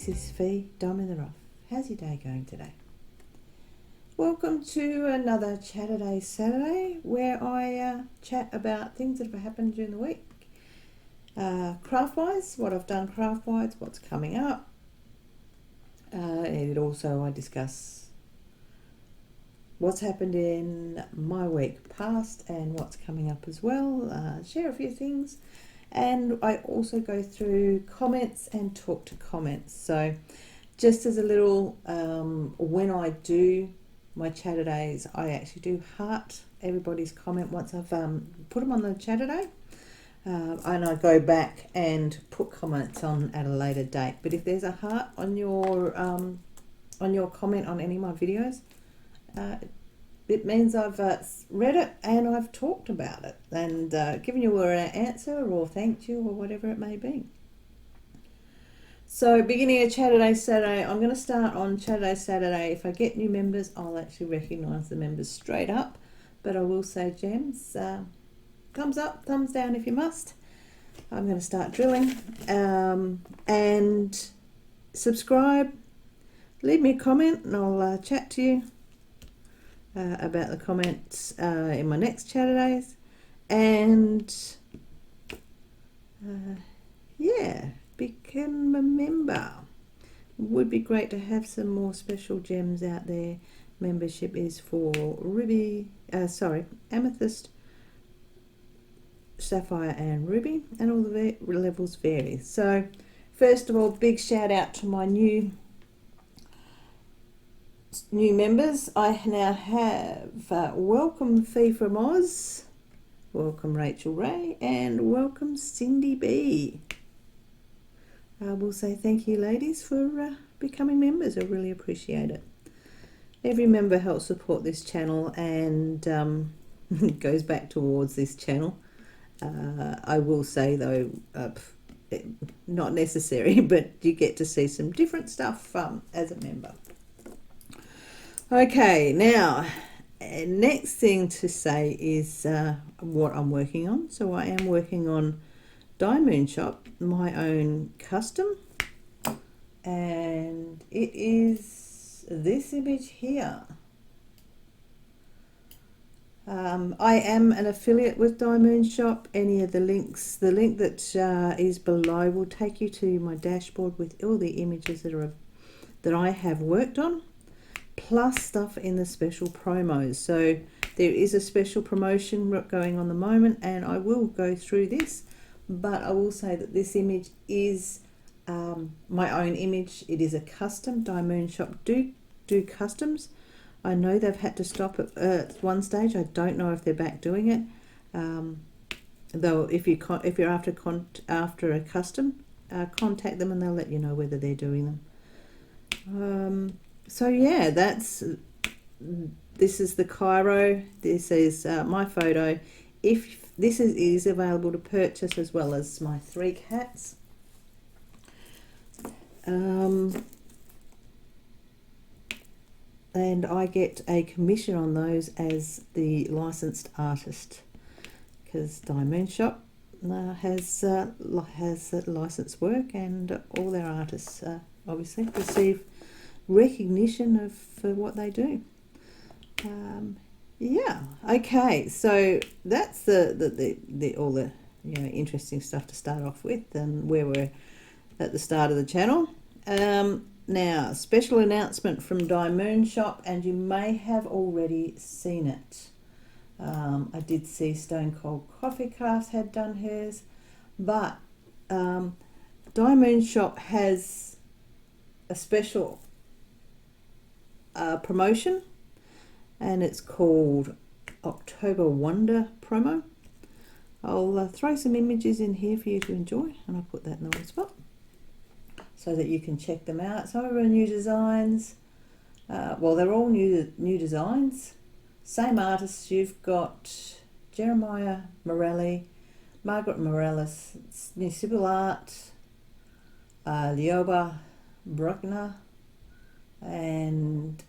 this is Fee, Dime in the Rough. How's your day going today? Welcome to another Chat-A-Day Saturday, where I chat about things that have happened during the week. Craft-wise, what I've done craft-wise, what's coming up. And also I discuss what's happened in my week past and what's coming up as well. Share a few things. And I also go through comments and talk to comments. So just as a little, when I do my Chat-A-Days, I actually do heart everybody's comment once I've put them on the Chat-A-Day. And I go back and put comments on at a later date. But if there's a heart on your comment on any of my videos, it means I've read it and I've talked about it and given you an answer or thanked you or whatever it may be. So beginning of Chat-A-Day Saturday, I'm going to start on Chat-A-Day Saturday. If I get new members, I'll actually recognise the members straight up. But I will say, gems, thumbs up, thumbs down if you must. I'm going to start drilling. And subscribe, leave me a comment and I'll chat to you about the comments in my next Chat-A-Days. And yeah, become a member. Would be great to have some more special gems out there. Membership is for amethyst, sapphire and ruby, and all the levels vary. So first of all, big shout out to my new members. I now have welcome Fee from Oz, welcome Rachel Ray, and welcome Cindy B. I will say thank you ladies for becoming members. I really appreciate it. Every member helps support this channel and it goes back towards this channel. I will say though, not necessary, but you get to see some different stuff as a member. Okay, now next thing to say is what I'm working on. So I am working on DIYMoon Shop, my own custom, and it is this image here. I am an affiliate with DIYMoon Shop. Any of the links, the link that is below will take you to my dashboard with all the images that I have worked on, plus stuff in the special promos. So there is a special promotion going on the moment, and I will go through this, but I will say that this image is my own image. It is a custom. DIYMoon Shop do customs. I know they've had to stop at one stage. I don't know if they're back doing it. Though if you're after a custom, contact them and they'll let you know whether they're doing them. So yeah, this is the Cairo. This is my photo. If this is available to purchase, as well as my 3 cats. And I get a commission on those as the licensed artist, because DIYMoon Shop has licensed work, and all their artists obviously receive recognition for what they do. Yeah, okay, so that's the all the interesting stuff to start off with, and where we're at the start of the channel. Now, special announcement from DIYMoon Shop, and you may have already seen it. I did see Stone Cold Coffee Crafts had done hers, but DIYMoon Shop has a special promotion, and it's called October Wonder promo. I'll throw some images in here for you to enjoy, and I'll put that in the right spot so that you can check them out. Some of our new designs, well, they're all new designs. Same artists. You've got Jeremiah Morelli, Margaret Morales, New Civil Art, Lioba Bruckner, and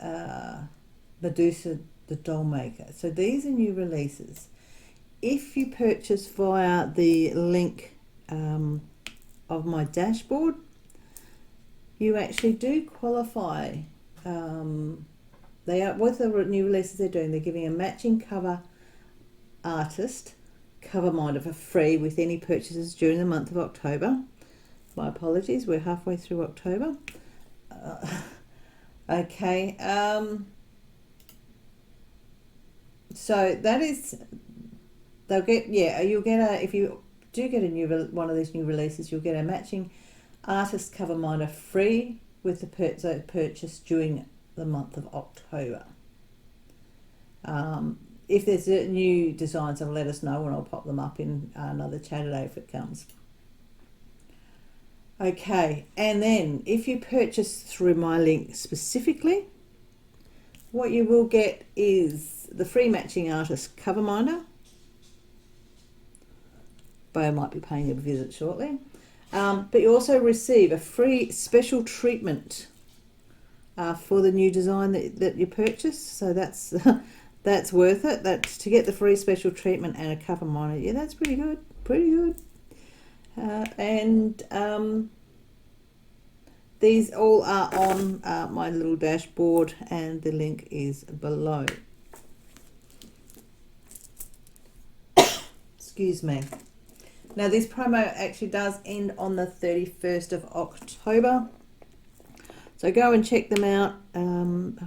Medusa the Doll Maker. So these are new releases. If you purchase via the link of my dashboard, you actually do qualify. They are, with the new releases they're doing, they're giving a matching cover artist cover minder for free with any purchases during the month of October. My apologies, we're halfway through October. Okay, so that is, they'll get, yeah, you'll get a, if you do get a new one of these new releases, you'll get a matching artist cover minder free with the purchase during the month of October. If there's new designs, I'll let us know and I'll pop them up in another Saturday if it comes. Okay, and then if you purchase through my link specifically, what you will get is the free matching artist cover minder. Bo might be paying a visit shortly. But you also receive a free special treatment for the new design that you purchase. So that's that's worth it. That's to get the free special treatment and a cover minder. Yeah, that's pretty good. Pretty good. These all are on my little dashboard, and the link is below. Excuse me. Now this promo actually does end on the 31st of October. So go and check them out.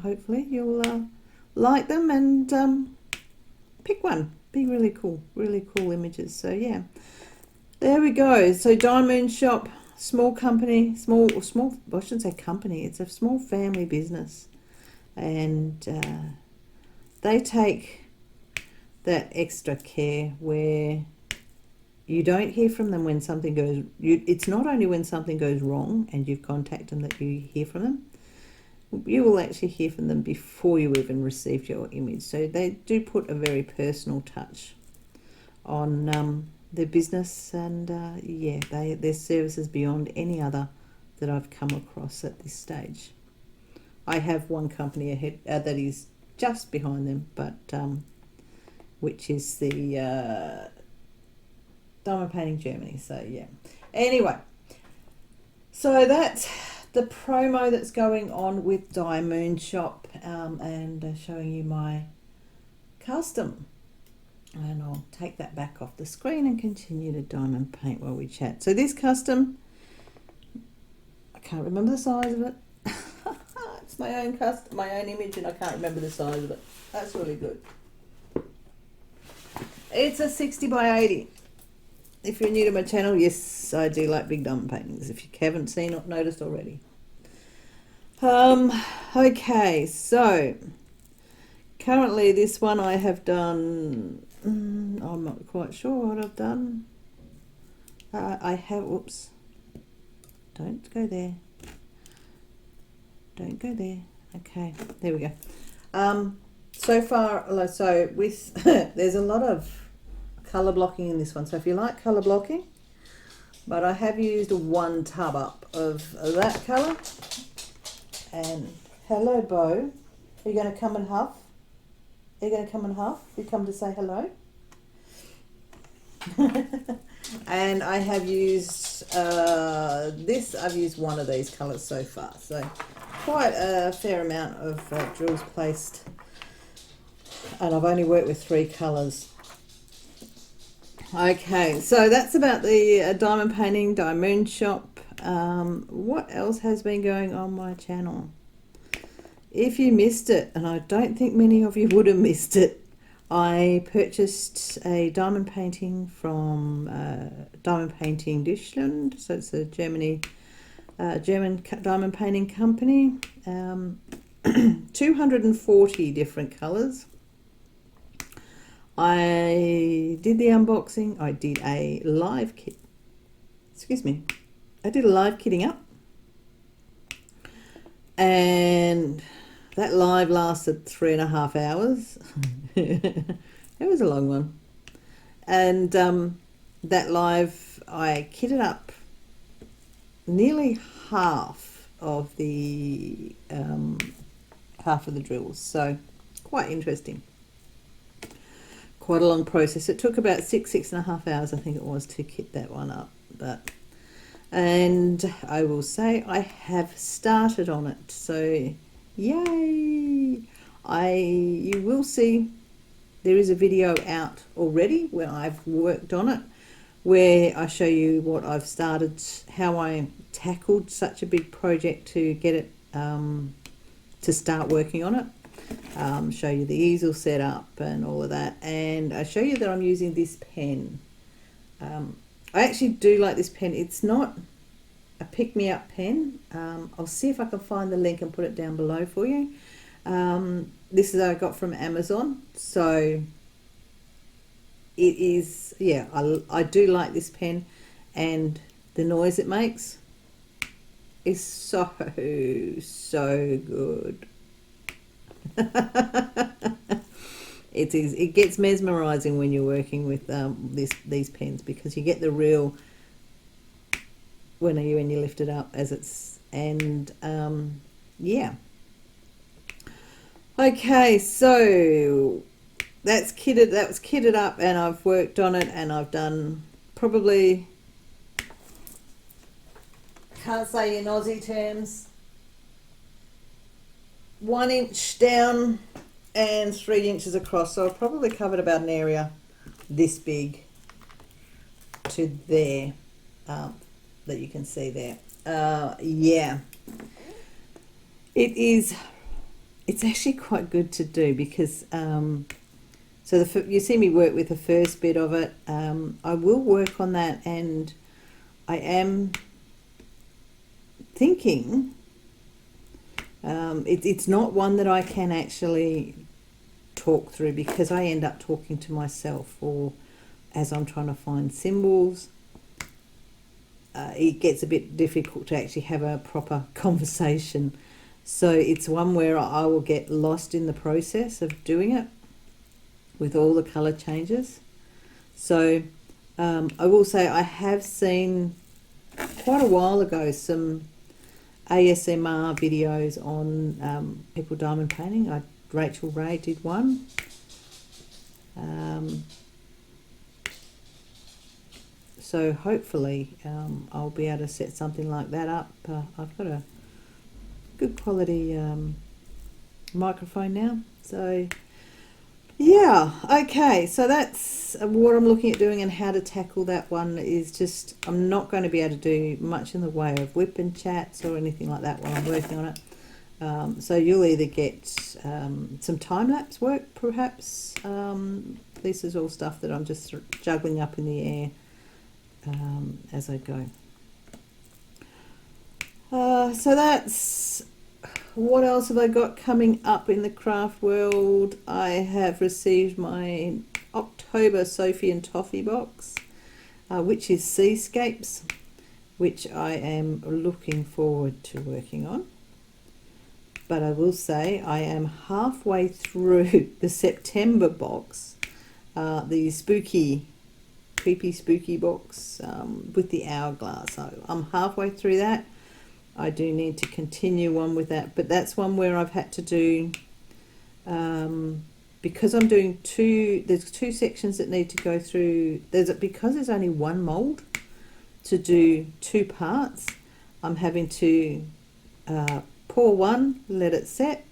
Hopefully you'll like them and pick one. Be really cool images. So yeah, there we go. So DIYMoon Shop, small company, small. I shouldn't say company. It's a small family business, and they take that extra care where you don't hear from them when something goes. It's not only when something goes wrong and you've contacted them that you hear from them. You will actually hear from them before you even received your image. So they do put a very personal touch on their business, and yeah, their service is beyond any other that I've come across at this stage. I have one company ahead that is just behind them, but which is the Diamond Painting Germany. So yeah. Anyway, so that's the promo that's going on with DIYMoon Shop, and showing you my custom. And I'll take that back off the screen and continue to diamond paint while we chat. So this custom, I can't remember the size of it. It's my own custom, my own image, and I can't remember the size of it. That's really good. It's a 60 by 80. If you're new to my channel, yes, I do like big diamond paintings, if you haven't seen or noticed already. Okay, so currently this one I have done, I'm not quite sure what I've done. I have, whoops, don't go there. Don't go there. Okay, there we go. So far, so with, there's a lot of colour blocking in this one, so if you like colour blocking, but I have used one tub up of that colour. And hello, Bo, are you going to come and huff? Are you going to come and huff? You come to say hello? And I have used this, I've used one of these colours so far, so quite a fair amount of drills placed, and I've only worked with 3 colours. Okay, so that's about the diamond painting, DIYMoon Shop. What else has been going on my channel? If you missed it, and I don't think many of you would have missed it, I purchased a diamond painting from Diamond Painting Deutschland. So it's a German diamond painting company. 240 different colours. I did the unboxing. I did a live kit. Excuse me. I did a live kitting up, and that live lasted 3.5 hours. It was a long one, and that live I kitted up nearly half of the drills. So quite interesting. Quite a long process. It took about 6.5 hours, I think it was, to kit that one up. But And I will say I have started on it, so yay! You will see there is a video out already where I've worked on it, where I show you what I've started, how I tackled such a big project to get it to start working on it. Show you the easel setup and all of that, and I show you that I'm using this pen. I actually do like this pen. It's not a pick-me-up pen. I'll see if I can find the link and put it down below for you. This is I got from Amazon, so it is, yeah, I do like this pen, and the noise it makes is so good. It is. It gets mesmerizing when you're working with these pens, because you get the real when you lift it up as it's, and yeah. Okay, so that was kitted up, and I've worked on it, and I've done probably, can't say in Aussie terms, 1 inch down and 3 inches across. So I've probably covered about an area this big to there, that you can see there. Yeah, it's actually quite good to do, because so you see me work with the first bit of it. I will work on that, and I am thinking it's not one that I can actually talk through, because I end up talking to myself, or as I'm trying to find symbols, it gets a bit difficult to actually have a proper conversation. So it's one where I will get lost in the process of doing it with all the colour changes. So I will say I have seen quite a while ago some ASMR videos on people diamond painting. Rachel Ray did one. So hopefully I'll be able to set something like that up. I've got a good quality microphone now, so yeah. Okay, so that's what I'm looking at doing, and how to tackle that one is just, I'm not going to be able to do much in the way of whip and chats or anything like that while I'm working on it. So you'll either get some time-lapse work perhaps. This is all stuff that I'm just juggling up in the air as I go. So that's, what else have I got coming up in the craft world? I have received my October Sophie and Toffee box, which is Seascapes, which I am looking forward to working on. But I will say I am halfway through the September box, the creepy spooky box with the hourglass. So I'm halfway through that. I do need to continue on with that, but that's one where I've had to do, because I'm doing there's two sections that need to go through, because there's only one mould to do 2 parts, I'm having to pour one, let it set,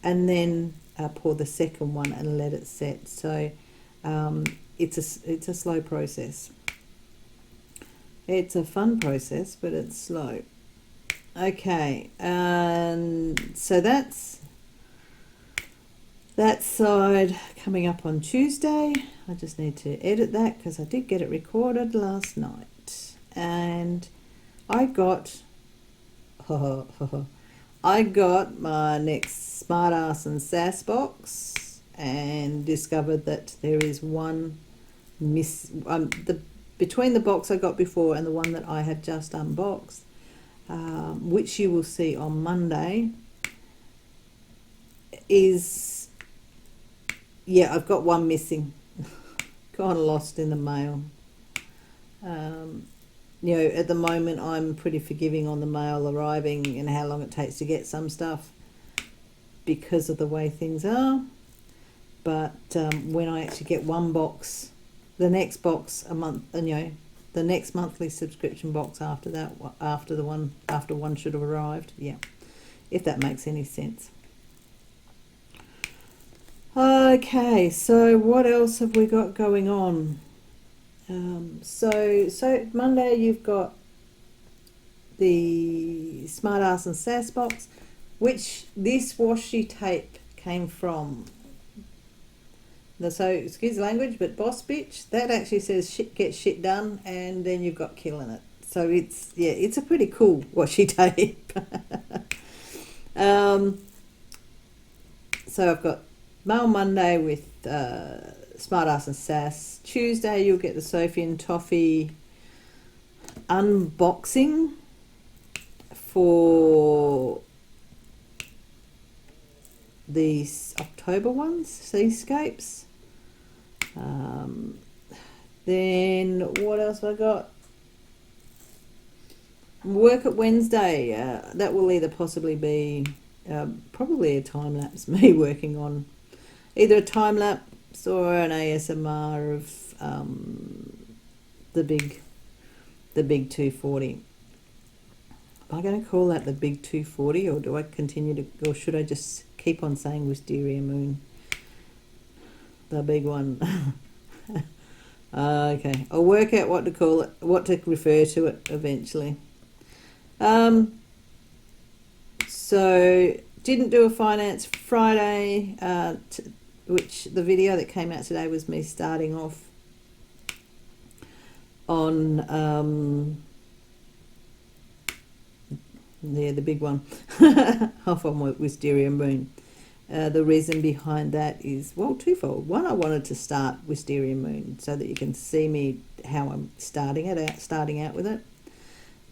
and then pour the second one and let it set. So it's a slow process. It's a fun process, but it's slow. Okay, and so that's that side coming up on Tuesday. I just need to edit that, because I did get it recorded last night, and I got my next Smart Ass and Sass box, and discovered that there is one between the box I got before and the one that I have just unboxed, which you will see on Monday, is, yeah, I've got one missing. Gone lost in the mail. You know, at the moment I'm pretty forgiving on the mail arriving and how long it takes to get some stuff because of the way things are. But when I actually get one box, the next box a month, you know, the next monthly subscription box after that, after one should have arrived. Yeah, if that makes any sense. Okay, so what else have we got going on? So Monday you've got the Smart Ass and Sass box, which this washi tape came from. So excuse the language, but Boss Bitch, that actually says shit get shit done, and then you've got kill in it. So it's a pretty cool washi tape. So I've got Mail Monday with Smart Ass and Sass. Tuesday you'll get the Sophie and Toffee unboxing for these October ones, Seascapes. Then what else have I got? Work at Wednesday. That will either possibly be probably a time lapse, me working on either a time lapse or an ASMR of the big 240. Am I going to call that the big 240, or do I continue to, or should I just keep on saying Wisteria Moon, the big one? Okay, I'll work out what to call it, what to refer to it eventually. So didn't do a finance Friday, which the video that came out today was me starting off on the big one off on Wisteria Moon. The reason behind that is, well, twofold. One, I wanted to start Wisteria Moon so that you can see me how I'm starting out with it.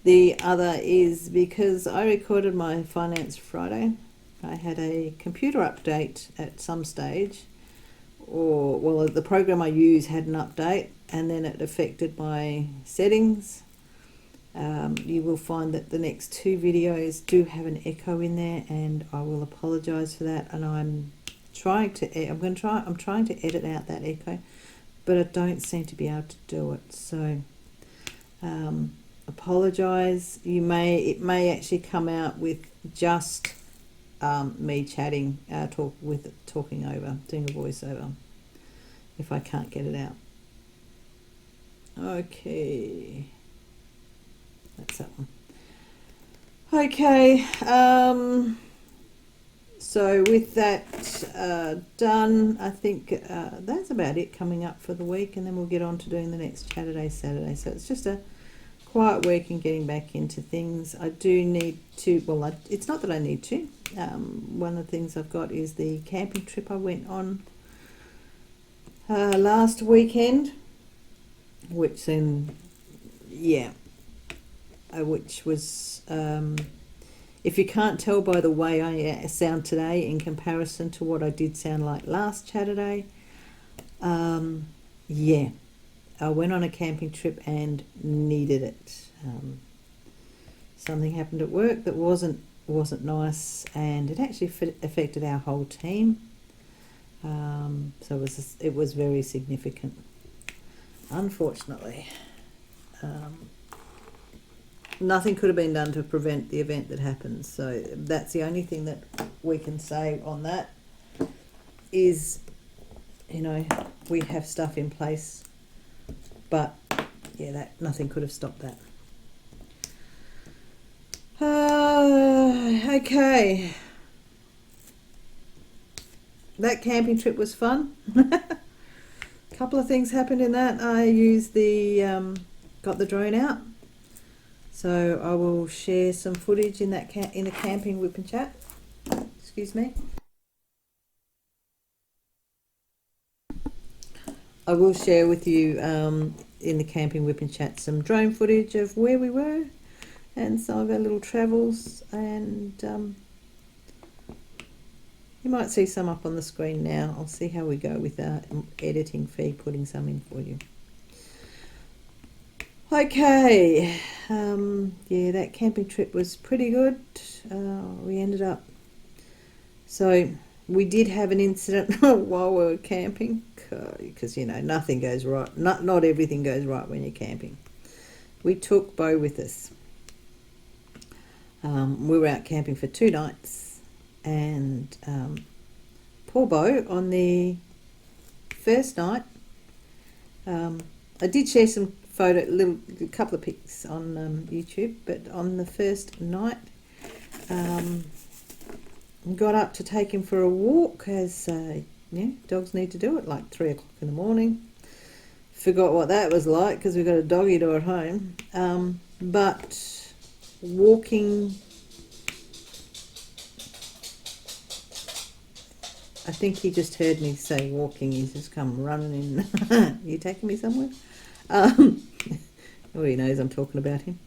The other is because I recorded my Finance Friday. I had a computer update at some stage, or well, the program I use had an update, and then it affected my settings. You will find that the next two videos do have an echo in there, and I will apologize for that. And I'm trying to edit out that echo, but I don't seem to be able to do it. So apologize. It may actually come out with just me chatting, talking over, doing a voiceover, if I can't get it out. Okay. That's that one. Okay, so with that done, I think that's about it coming up for the week, and then we'll get on to doing the next Saturday. So it's just a quiet week and getting back into things. I do need to, well, it's not that I need to. One of the things I've got is the camping trip I went on last weekend, which then, yeah, which was, if you can't tell by the way I sound today in comparison to what I did sound like last Saturday, yeah, I went on a camping trip and needed it. Something happened at work that wasn't nice, and it actually affected our whole team. So it was very significant, unfortunately. Nothing could have been done to prevent the event that happened. So that's the only thing that we can say on that is, you know, we have stuff in place, but yeah, that nothing could have stopped that. Okay. That camping trip was fun. A couple of things happened in that. I used got the drone out. So I will share some footage in that in the camping wip'n'chat. Excuse me. I will share with you in the camping wip'n'chat some drone footage of where we were and some of our little travels, and you might see some up on the screen now. I'll see how we go with our editing fee, putting some in for you. Okay, yeah, that camping trip was pretty good. We ended up, so we did have an incident while we were camping, because you know, nothing goes right. Not everything goes right when you're camping. we took Bo with us. We were out camping for 2 nights, and poor Bo on the first night, I did share some a couple of pics on YouTube, but on the first night, got up to take him for a walk, as dogs need to do it, like 3 o'clock in the morning. Forgot what that was like because we've got a doggy door at home. But walking, I think he just heard me say walking. He's just come running in. You taking me somewhere? Oh, he knows I'm talking about him.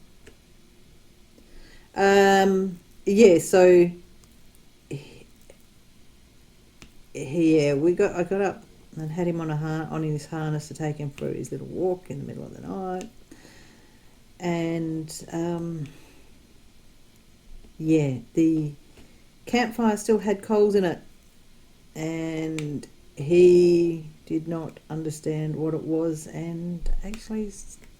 Yeah, so I got up and had him on his harness to take him for his little walk in the middle of the night, and the campfire still had coals in it, and he did not understand what it was, and actually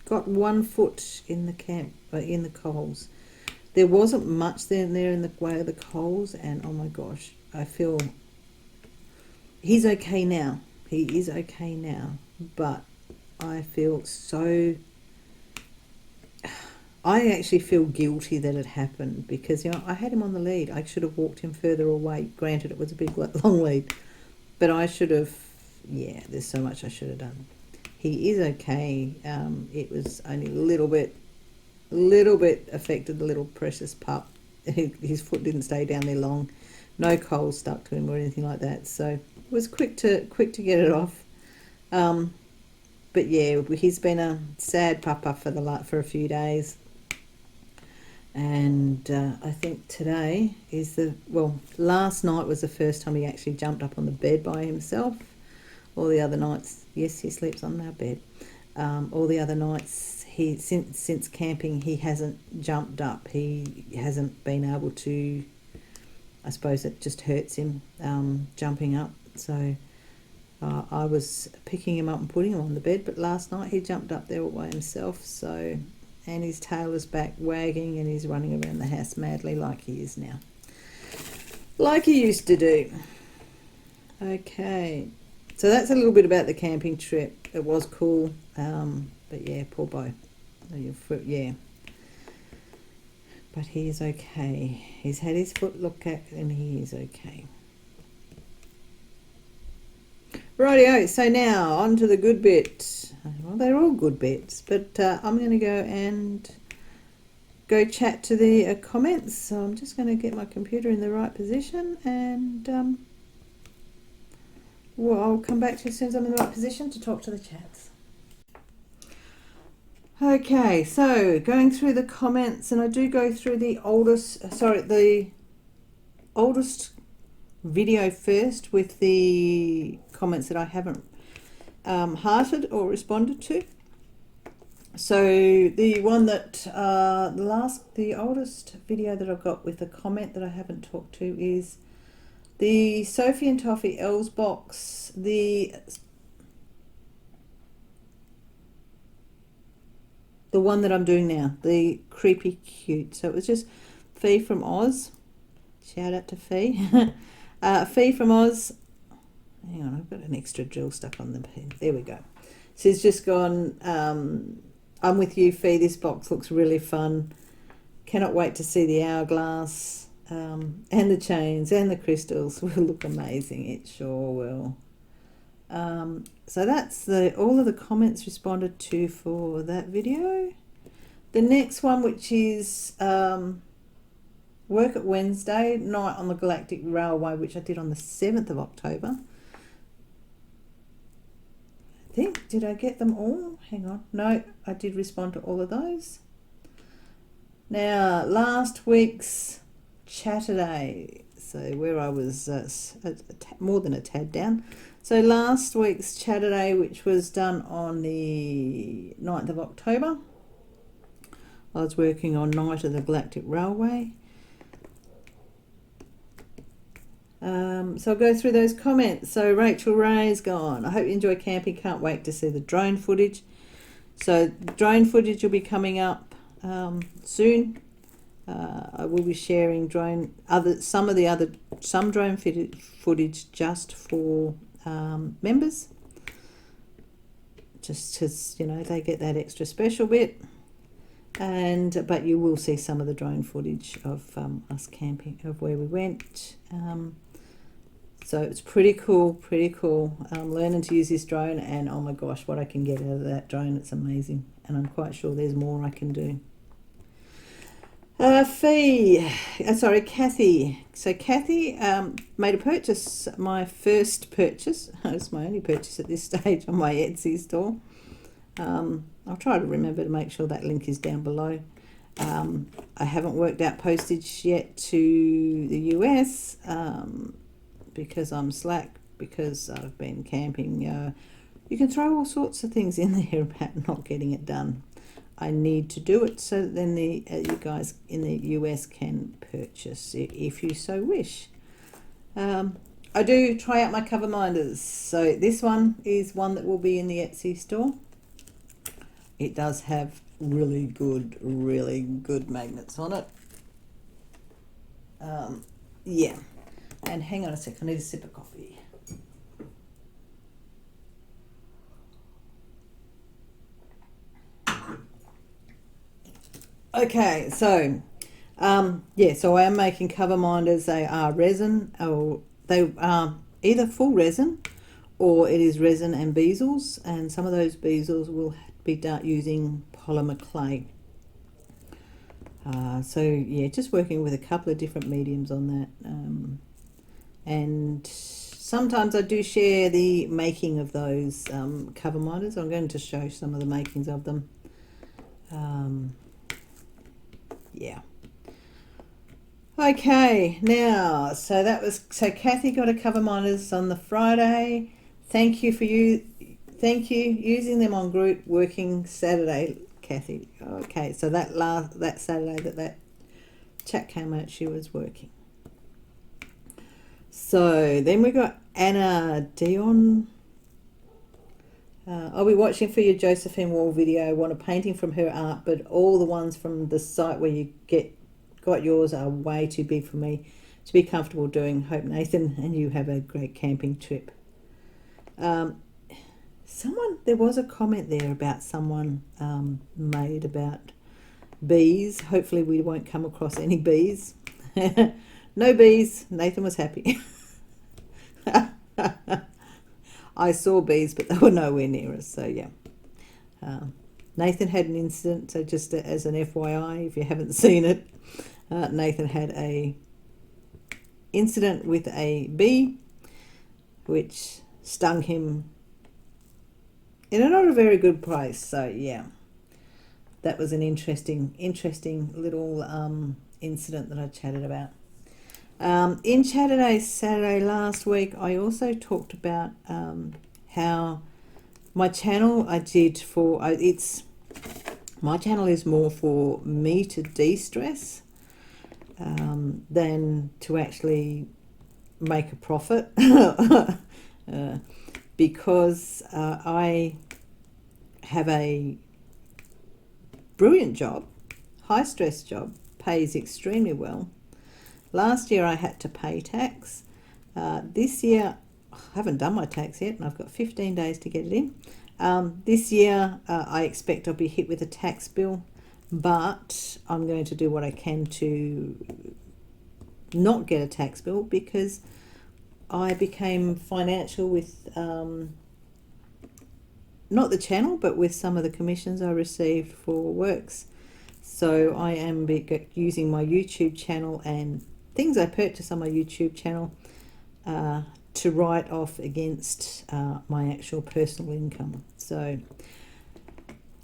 got 1 foot in the coals. There wasn't much there in the way of the coals, and oh my gosh, I feel he's okay now. He is okay now, but I feel so... I actually feel guilty that it happened because, I had him on the lead. I should have walked him further away. Granted, it was a big, long lead, but I should have... Yeah, there's so much I should have done. He is okay. It was only a little bit affected the little precious pup. His foot didn't stay down there long. No coals stuck to him or anything like that. So it was quick to get it off. But yeah, he's been a sad papa for a few days. And I think today is last night was the first time he actually jumped up on the bed by himself. All the other nights, yes, he sleeps on our bed. All the other nights, since camping, he hasn't jumped up. He hasn't been able to. I suppose it just hurts him jumping up. So I was picking him up and putting him on the bed, but last night he jumped up there all by himself. So, and his tail is back wagging, and he's running around the house madly like he is now, like he used to do. Okay, so that's a little bit about the camping trip. It was cool, but yeah, poor Bo. Yeah. But he is okay. He's had his foot looked at and he is okay. Rightio, so now on to the good bit. Well, they're all good bits, but I'm going to go and chat to the comments. So I'm just going to get my computer in the right position, and I'll come back to you as soon as I'm in the right position to talk to the chats. Okay, so going through the comments, and I do go through the oldest video first with the comments that I haven't hearted or responded to. So the one that the oldest video that I've got with a comment that I haven't talked to is the Sophie and Toffee Elves box, the one that I'm doing now, the Creepy Cute. So it was just Fee from Oz. Shout out to Fee. Fee from Oz. Hang on, I've got an extra drill stuck on the pen. There we go. She's just gone, I'm with you, Fee. This box looks really fun. Cannot wait to see the hourglass, and the chains and the crystals will look amazing. It sure will. So that's all of the comments responded to for that video. The next one, which is Work at Wednesday Night on the Galactic Railway, which I did on the 7th of October. I think, did I get them all? Hang on. No, I did respond to all of those. Now, last week's Chatterday, so where I was more than a tad down. So last week's Chatterday, which was done on the 9th of October, I was working on Night of the Galactic Railway. So I'll go through those comments. So Rachel Ray's gone. I hope you enjoy camping. Can't wait to see the drone footage. So drone footage will be coming up soon. I will be sharing some drone footage just for members, just because they get that extra special bit. But you will see some of the drone footage of us camping, of where we went. So it's pretty cool. Learning to use this drone, and oh my gosh, what I can get out of that drone, it's amazing. And I'm quite sure there's more I can do. Kathy. So Kathy made a purchase, my first purchase. It's my only purchase at this stage on my Etsy store. I'll try to remember to make sure that link is down below. I haven't worked out postage yet to the US because I'm slack, because I've been camping. You can throw all sorts of things in there about not getting it done. I need to do it so that then you guys in the US can purchase if you so wish. I do try out my cover minders. So this one is one that will be in the Etsy store. It does have really good magnets on it. Yeah. And hang on a sec, I need a sip of coffee. Okay, so so I am making cover minders. They are resin, or they are either full resin, or it is resin and beazels, and some of those beazels will be using polymer clay. So yeah, just working with a couple of different mediums on that, and sometimes I do share the making of those cover minders. I'm going to show some of the makings of them. Yeah. Okay, now, so Kathy got a cover minders on the Friday. Thank you using them on group, working Saturday, Kathy. Okay, so that Saturday that chat came out, she was working. So then we got Anna Dion. I'll be watching for your Josephine Wall video. I want a painting from her art, but all the ones from the site where you got yours are way too big for me to be comfortable doing. Hope Nathan and you have a great camping trip. There was a comment there about someone made about bees. Hopefully we won't come across any bees. No bees. Nathan was happy. I saw bees, but they were nowhere near us. So yeah, Nathan had an incident. So just as an FYI, if you haven't seen it, Nathan had a incident with a bee, which stung him in a not a very good place. So yeah, that was an interesting little incident that I chatted about. In Saturday last week, I also talked about how my channel my channel is more for me to de-stress than to actually make a profit because I have a brilliant job, high stress job, pays extremely well. Last year I had to pay tax. This year I haven't done my tax yet, and I've got 15 days to get it in. This year I expect I'll be hit with a tax bill, but I'm going to do what I can to not get a tax bill, because I became financial with not the channel, but with some of the commissions I received for works. So I am using my YouTube channel and things I purchase on my YouTube channel to write off against my actual personal income. So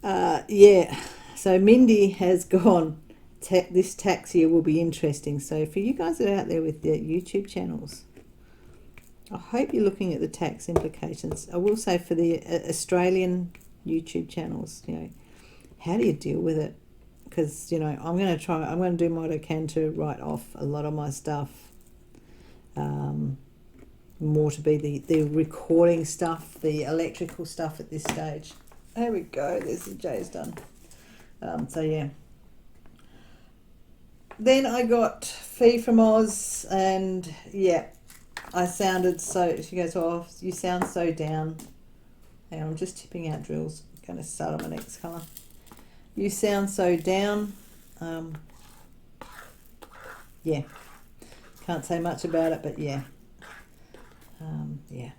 so Mindy has gone, this tax year will be interesting. So for you guys that are out there with the YouTube channels, I hope you're looking at the tax implications. I will say for the Australian YouTube channels, how do you deal with it? Because I'm going to do what I can to write off a lot of my stuff, more to be the recording stuff, the electrical stuff at this stage. There we go. There's the J's done. So yeah. Then I got Fee from Oz, and yeah, I sounded so. She goes, "Oh, you sound so down." Hang on, I'm just tipping out drills. I'm going to start on my next colour. You sound so down. Yeah, can't say much about it, but yeah, yeah.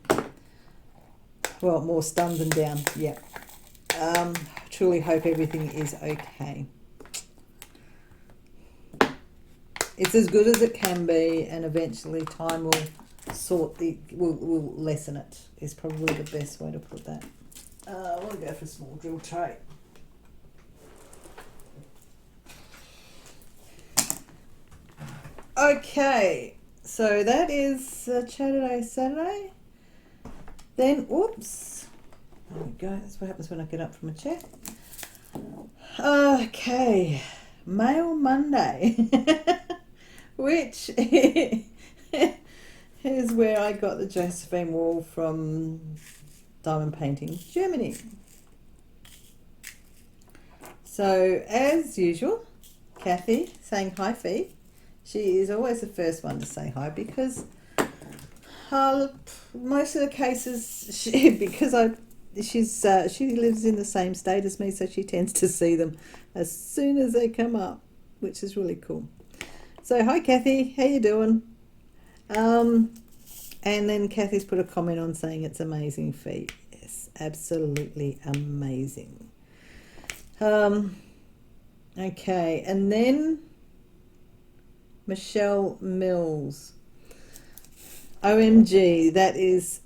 Well, more stunned than down. Yeah. Truly hope everything is okay. It's as good as it can be, and eventually time will will lessen it, is probably the best way to put that. I want to go for a small drill tray. Okay, so that is Saturday. Then, whoops. There we go. That's what happens when I get up from a chair. Okay, Mail Monday. Which is where I got the Josephine Wall from Diamond Painting Germany. So, as usual, Kathy saying hi, Fee. She is always the first one to say hi because most of the cases, she lives in the same state as me, so she tends to see them as soon as they come up, which is really cool. So hi Kathy, how you doing? And then Kathy's put a comment on saying it's amazing feat. Yes, absolutely amazing. Okay, and then Michelle Mills. OMG, that is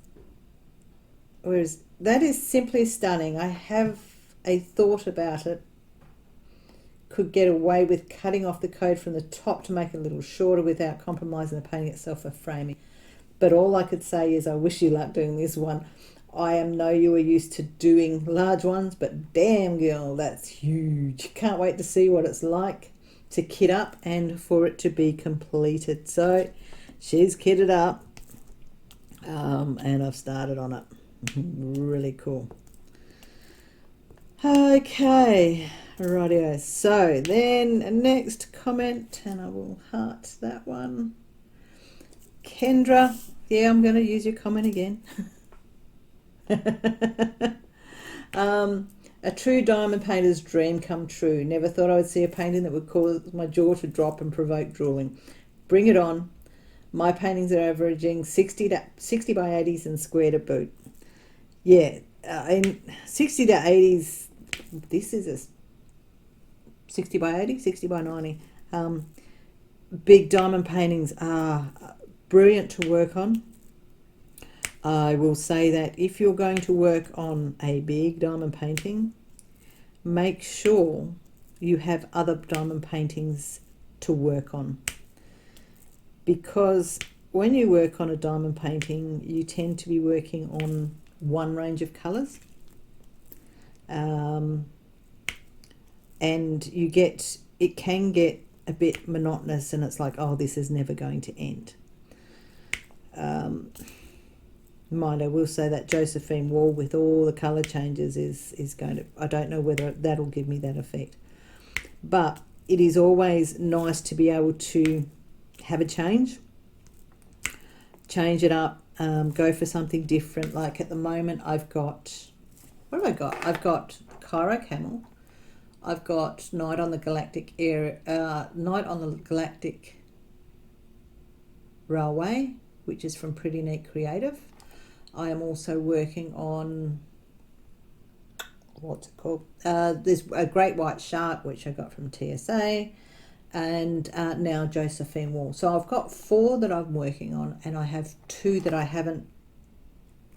simply stunning. I have a thought about it. Could get away with cutting off the code from the top to make it a little shorter without compromising the painting itself or framing. But all I could say is I wish you luck doing this one. I know you are used to doing large ones, but damn girl, that's huge. Can't wait to see what it's like to kit up and for it to be completed. So she's kitted up, and I've started on it. Really cool. Okay, rightio. So then next comment, and I will heart that one. Kendra, yeah, I'm going to use your comment again. A true diamond painter's dream come true. Never thought I would see a painting that would cause my jaw to drop and provoke drooling. Bring it on. My paintings are averaging 60 by 80s and square to boot. Yeah, in 60 to 80s, this is a 60 by 80, 60 by 90. Big diamond paintings are brilliant to work on. I will say that if you're going to work on a big diamond painting, make sure you have other diamond paintings to work on. Because when you work on a diamond painting, you tend to be working on one range of colours. And it can get a bit monotonous, and it's like, oh, this is never going to end. Mind, I will say that Josephine Wall with all the colour changes is going to, I don't know whether that'll give me that effect. But it is always nice to be able to have a change it up, go for something different. Like at the moment I've got, what have I got? I've got Cairo Camel. I've got Night on the Galactic Railway, which is from Pretty Neat Creative. I am also working on, what's it called? There's a Great White Shark, which I got from TSA, and now Josephine Wall. So I've got 4 that I'm working on, and I have 2 that I haven't,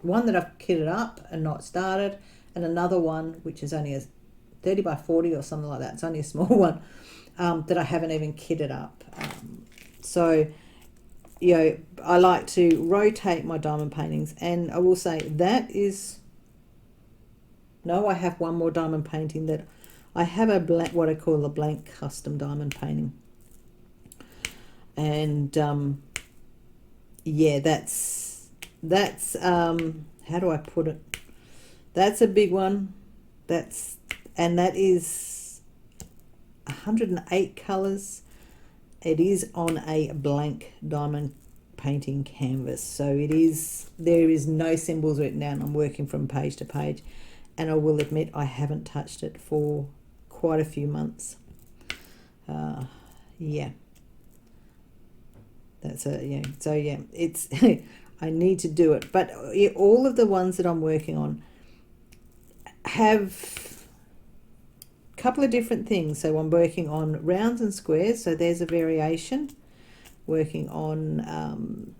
one that I've kitted up and not started, and another one which is only a 30 by 40 or something like that. It's only a small one that I haven't even kitted up. So, you know, I like to rotate my diamond paintings, and I will say that is, no, I have one more diamond painting that I have a blank, what I call a blank custom diamond painting. And yeah, that's how do I put it? That's a big one. that is 108 colours. It is on a blank diamond painting canvas, so there is no symbols written down. I'm working from page to page, and I will admit I haven't touched it for quite a few months. Yeah, that's so yeah, it's I need to do it, but all of the ones that I'm working on have a couple of different things. So I'm working on rounds and squares, so there's a variation. Working on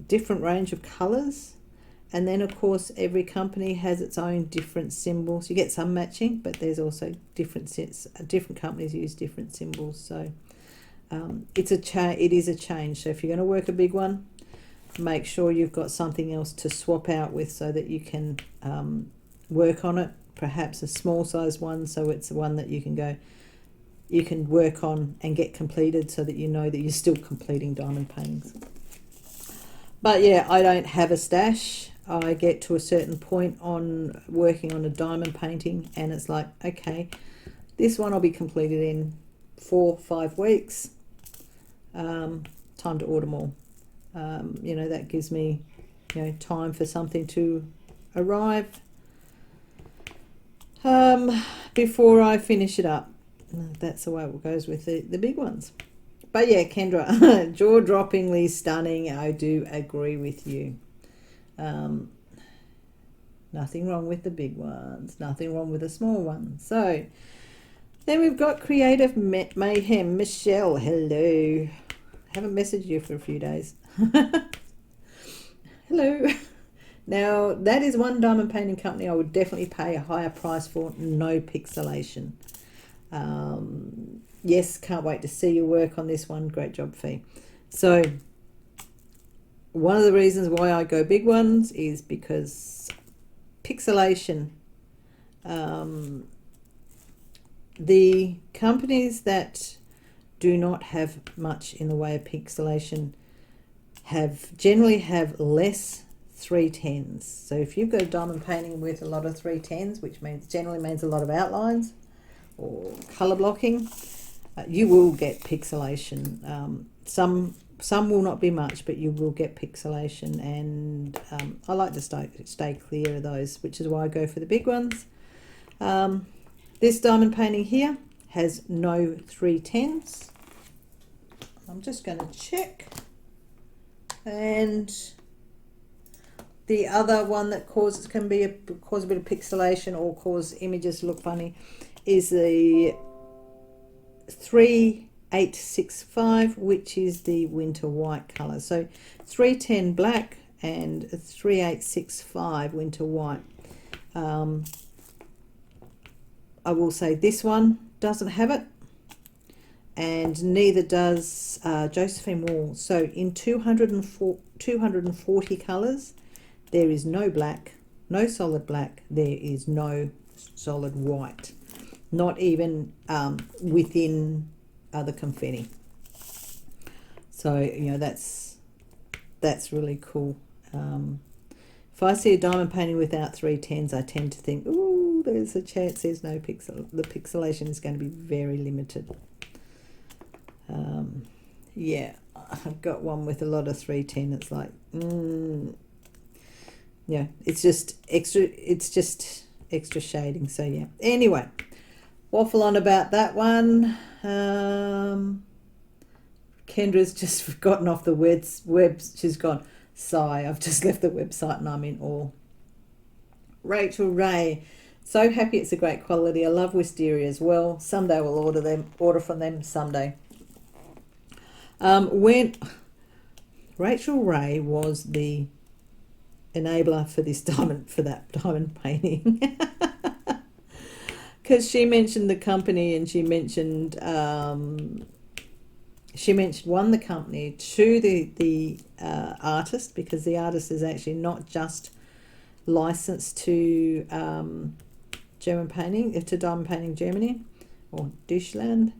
different range of colors, and then of course every company has its own different symbols. You get some matching, but there's also different companies use different symbols. So it is a change. So if you're going to work a big one, make sure you've got something else to swap out with so that you can work on it. Perhaps a small size one, so it's one that you can work on and get completed, so that you know that you're still completing diamond paintings. But yeah, I don't have a stash. I get to a certain point on working on a diamond painting, and it's like, okay, this one I'll be completed in 4-5 weeks. Time to order more. That gives me time for something to arrive before I finish it up. That's the way it goes with the big ones. But yeah, Kendra, jaw-droppingly stunning. I do agree with you. Nothing wrong with the big ones, nothing wrong with the small ones. So then we've got Creative Mayhem. Michelle, hello. Haven't messaged you for a few days. Hello. Now, that is one diamond painting company I would definitely pay a higher price for. No pixelation. Yes, can't wait to see your work on this one. Great job, Fee. So one of the reasons why I go big ones is because pixelation. The companies that do not have much in the way of pixelation generally have less 310s. So if you've got a diamond painting with a lot of 310s, which generally means a lot of outlines or color blocking, you will get pixelation. Some will not be much, but you will get pixelation, and I like to stay clear of those, which is why I go for the big ones. This diamond painting here has no 310s. I'm just going to check. And the other one that cause a bit of pixelation or cause images to look funny is the 3865, which is the winter white color. So 310 black and 3865 winter white. I will say this one doesn't have it, and neither does Josephine Wall. So in 240 colors, there is no black, no solid black, there is no solid white, not even within the confetti. So that's really cool. If I see a diamond painting without 310s, I tend to think, ooh, there's a chance there's no pixel. The pixelation is going to be very limited. Yeah, I've got one with a lot of 310. It's like, yeah, it's just extra shading. So yeah. Anyway, waffle on about that one. Kendra's just forgotten off the web. She's gone, sigh, I've just left the website and I'm in awe. Rachel Ray, so happy it's a great quality. I love Wisteria as well. Someday we'll order from them someday. When Rachel Ray was the enabler for that diamond painting, because she mentioned the company, and she mentioned the company, to the artist, because the artist is actually not just licensed to German painting, to Diamond Painting Germany or Deutschland.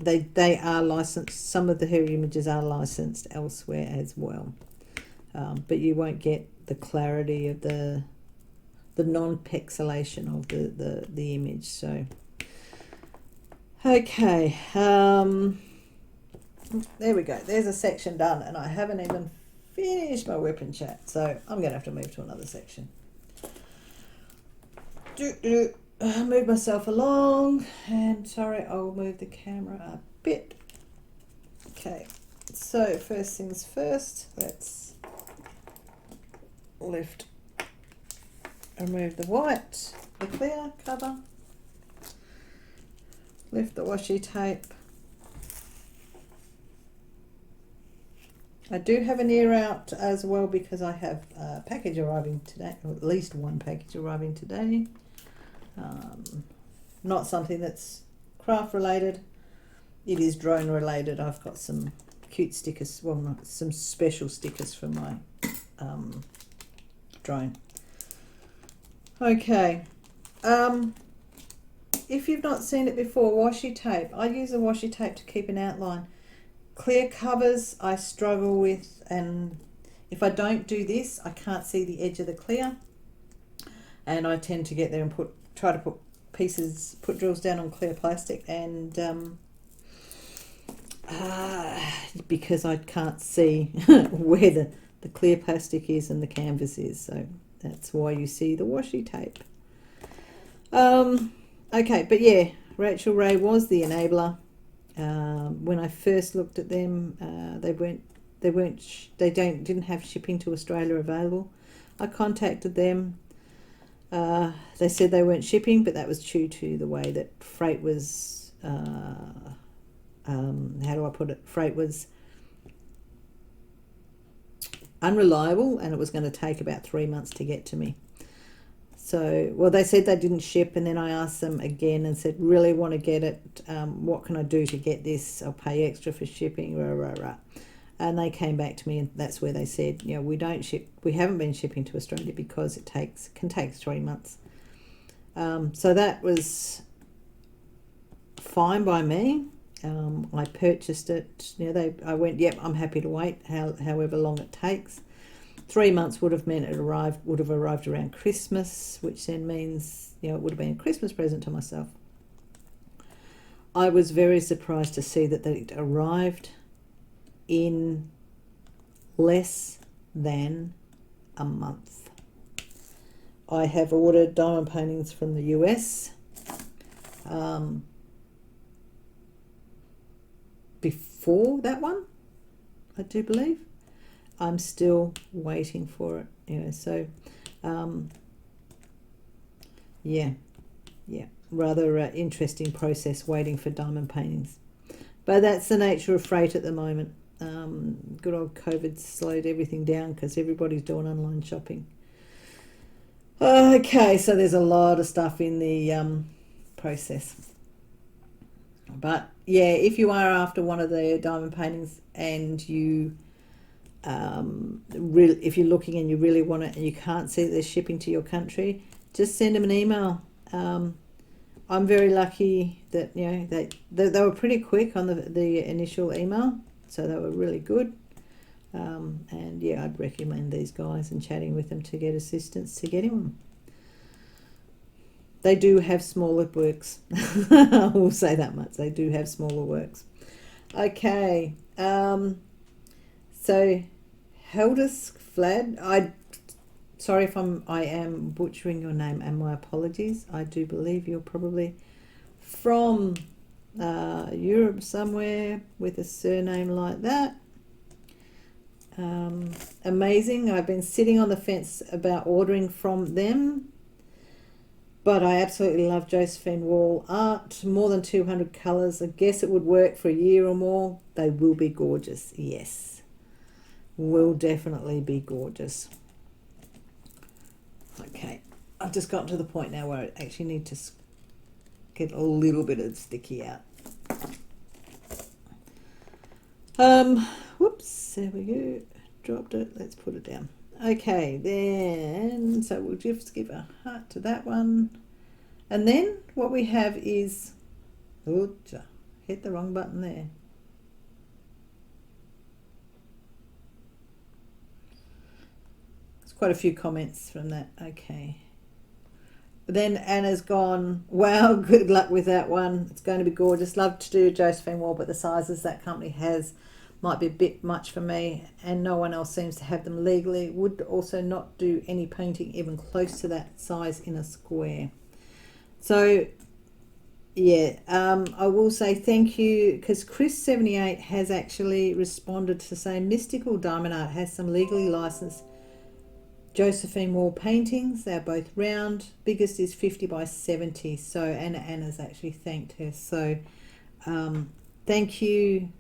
They are licensed. Some of her images are licensed elsewhere as well, but you won't get the clarity of the the non-pixelation of the image. So okay, there we go. There's a section done, and I haven't even finished my whip and chat, so I'm going to have to move to another section. Move myself along, and sorry, I'll move the camera a bit. Okay, so first things first, let's remove the white, the clear cover, lift the washi tape. I do have an ear out as well because I have a package arriving today, or at least one package arriving today. Not something that's craft related, it is drone related. I've got some cute stickers, well, not some special stickers for my drone. Okay, if you've not seen it before, washi tape. I use a washi tape to keep an outline. Clear covers I struggle with, and if I don't do this, I can't see the edge of the clear, and I tend to get there and try to put drills down on clear plastic, and because I can't see where the clear plastic is and the canvas is, so that's why you see the washi tape. Okay, but yeah, Rachel Ray was the enabler. When I first looked at them, they didn't have shipping to Australia available. I contacted them. They said they weren't shipping, but that was due to the way that freight was, how do I put it? Freight was unreliable, and it was going to take about 3 months to get to me. So, well, they said they didn't ship, and then I asked them again and said, really want to get it. What can I do to get this? I'll pay extra for shipping, rah, rah, rah. And they came back to me, and that's where they said, you know, we don't ship, we haven't been shipping to Australia because it can take 3 months. So that was fine by me. I purchased it. You know, I went, yep, I'm happy to wait, however long it takes. 3 months would have meant would have arrived around Christmas, which then means, you know, it would have been a Christmas present to myself. I was very surprised to see that it arrived in less than a month. I have ordered diamond paintings from the US before that one, I do believe. I'm still waiting for it, you know, so yeah, rather interesting process waiting for diamond paintings, but that's the nature of freight at the moment. Good old COVID slowed everything down because everybody's doing online shopping. Okay, so there's a lot of stuff in the process, but yeah, if you are after one of the diamond paintings and you if you're looking and you really want it and you can't see that they're shipping to your country, just send them an email. I'm very lucky that, you know, they were pretty quick on the initial email, so they were really good. And yeah, I'd recommend these guys and chatting with them to get assistance to getting them. They do have smaller works. I will say that much. They do have smaller works. Okay. So Heldis Flad, sorry if I am butchering your name, and my apologies. I do believe you're probably from Europe somewhere with a surname like that. Amazing. I've been sitting on the fence about ordering from them, but I absolutely love Josephine Wall art. More than 200 colours. I guess it would work for a year or more. They will be gorgeous. Yes. Will definitely be gorgeous. Okay. I've just gotten to the point now where I actually need to get a little bit of sticky out. Whoops. There we go. Dropped it. Let's put it down. Okay, then, so we'll just give a heart to that one. And then what we have is, oops, hit the wrong button there. There's quite a few comments from that. Okay. then Anna's gone, wow, good luck with that one. It's going to be gorgeous. Love to do Josephine Wall, but the sizes that company has might be a bit much for me, and no one else seems to have them legally. Would also not do any painting even close to that size in a square. So yeah, I will say thank you, because Chris78 has actually responded to say Mystical Diamond Art has some legally licensed Josephine Wall paintings. They're both round. Biggest is 50 by 70. So Anna's actually thanked her. So thank you,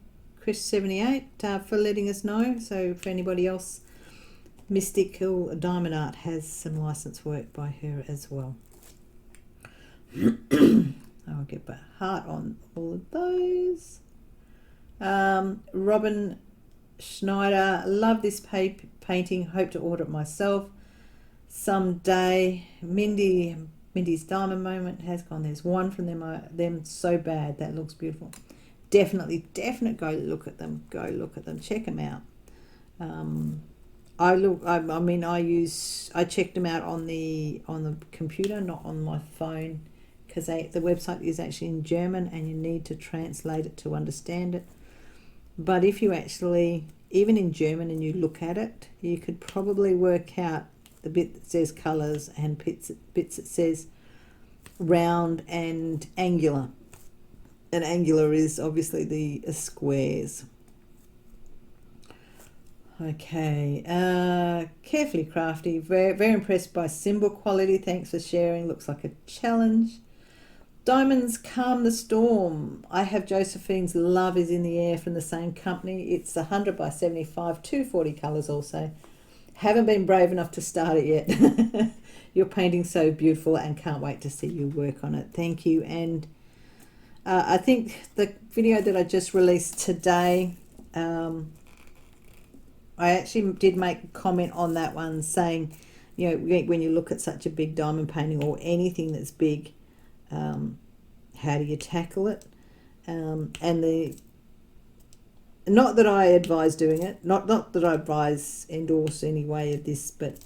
Chris78, for letting us know. So for anybody else, Mystical Diamond Art has some licensed work by her as well. I'll get a heart on all of those. Robin Schneider, love this painting, hope to order it myself someday. Mindy's Diamond Moment has gone. There's one from them so bad. That looks beautiful. Definitely go look at them. Check them out. I checked them out on the computer, not on my phone, because the website is actually in German and you need to translate it to understand it. But if you actually, even in German, and you look at it, you could probably work out the bit that says colours and bits that says round and angular. And angular is obviously the squares. Okay, Carefully Crafty, very impressed by symbol quality. Thanks for sharing. Looks like a challenge. Diamonds Calm the Storm. I have Josephine's Love is in the Air from the same company. It's 100 by 75, 240 colours also. Haven't been brave enough to start it yet. Your painting's so beautiful and can't wait to see you work on it. Thank you. And I think the video that I just released today, I actually did make a comment on that one saying, you know, when you look at such a big diamond painting or anything that's big, how do you tackle it? And not that I advise doing it, not that I endorse any way of this, but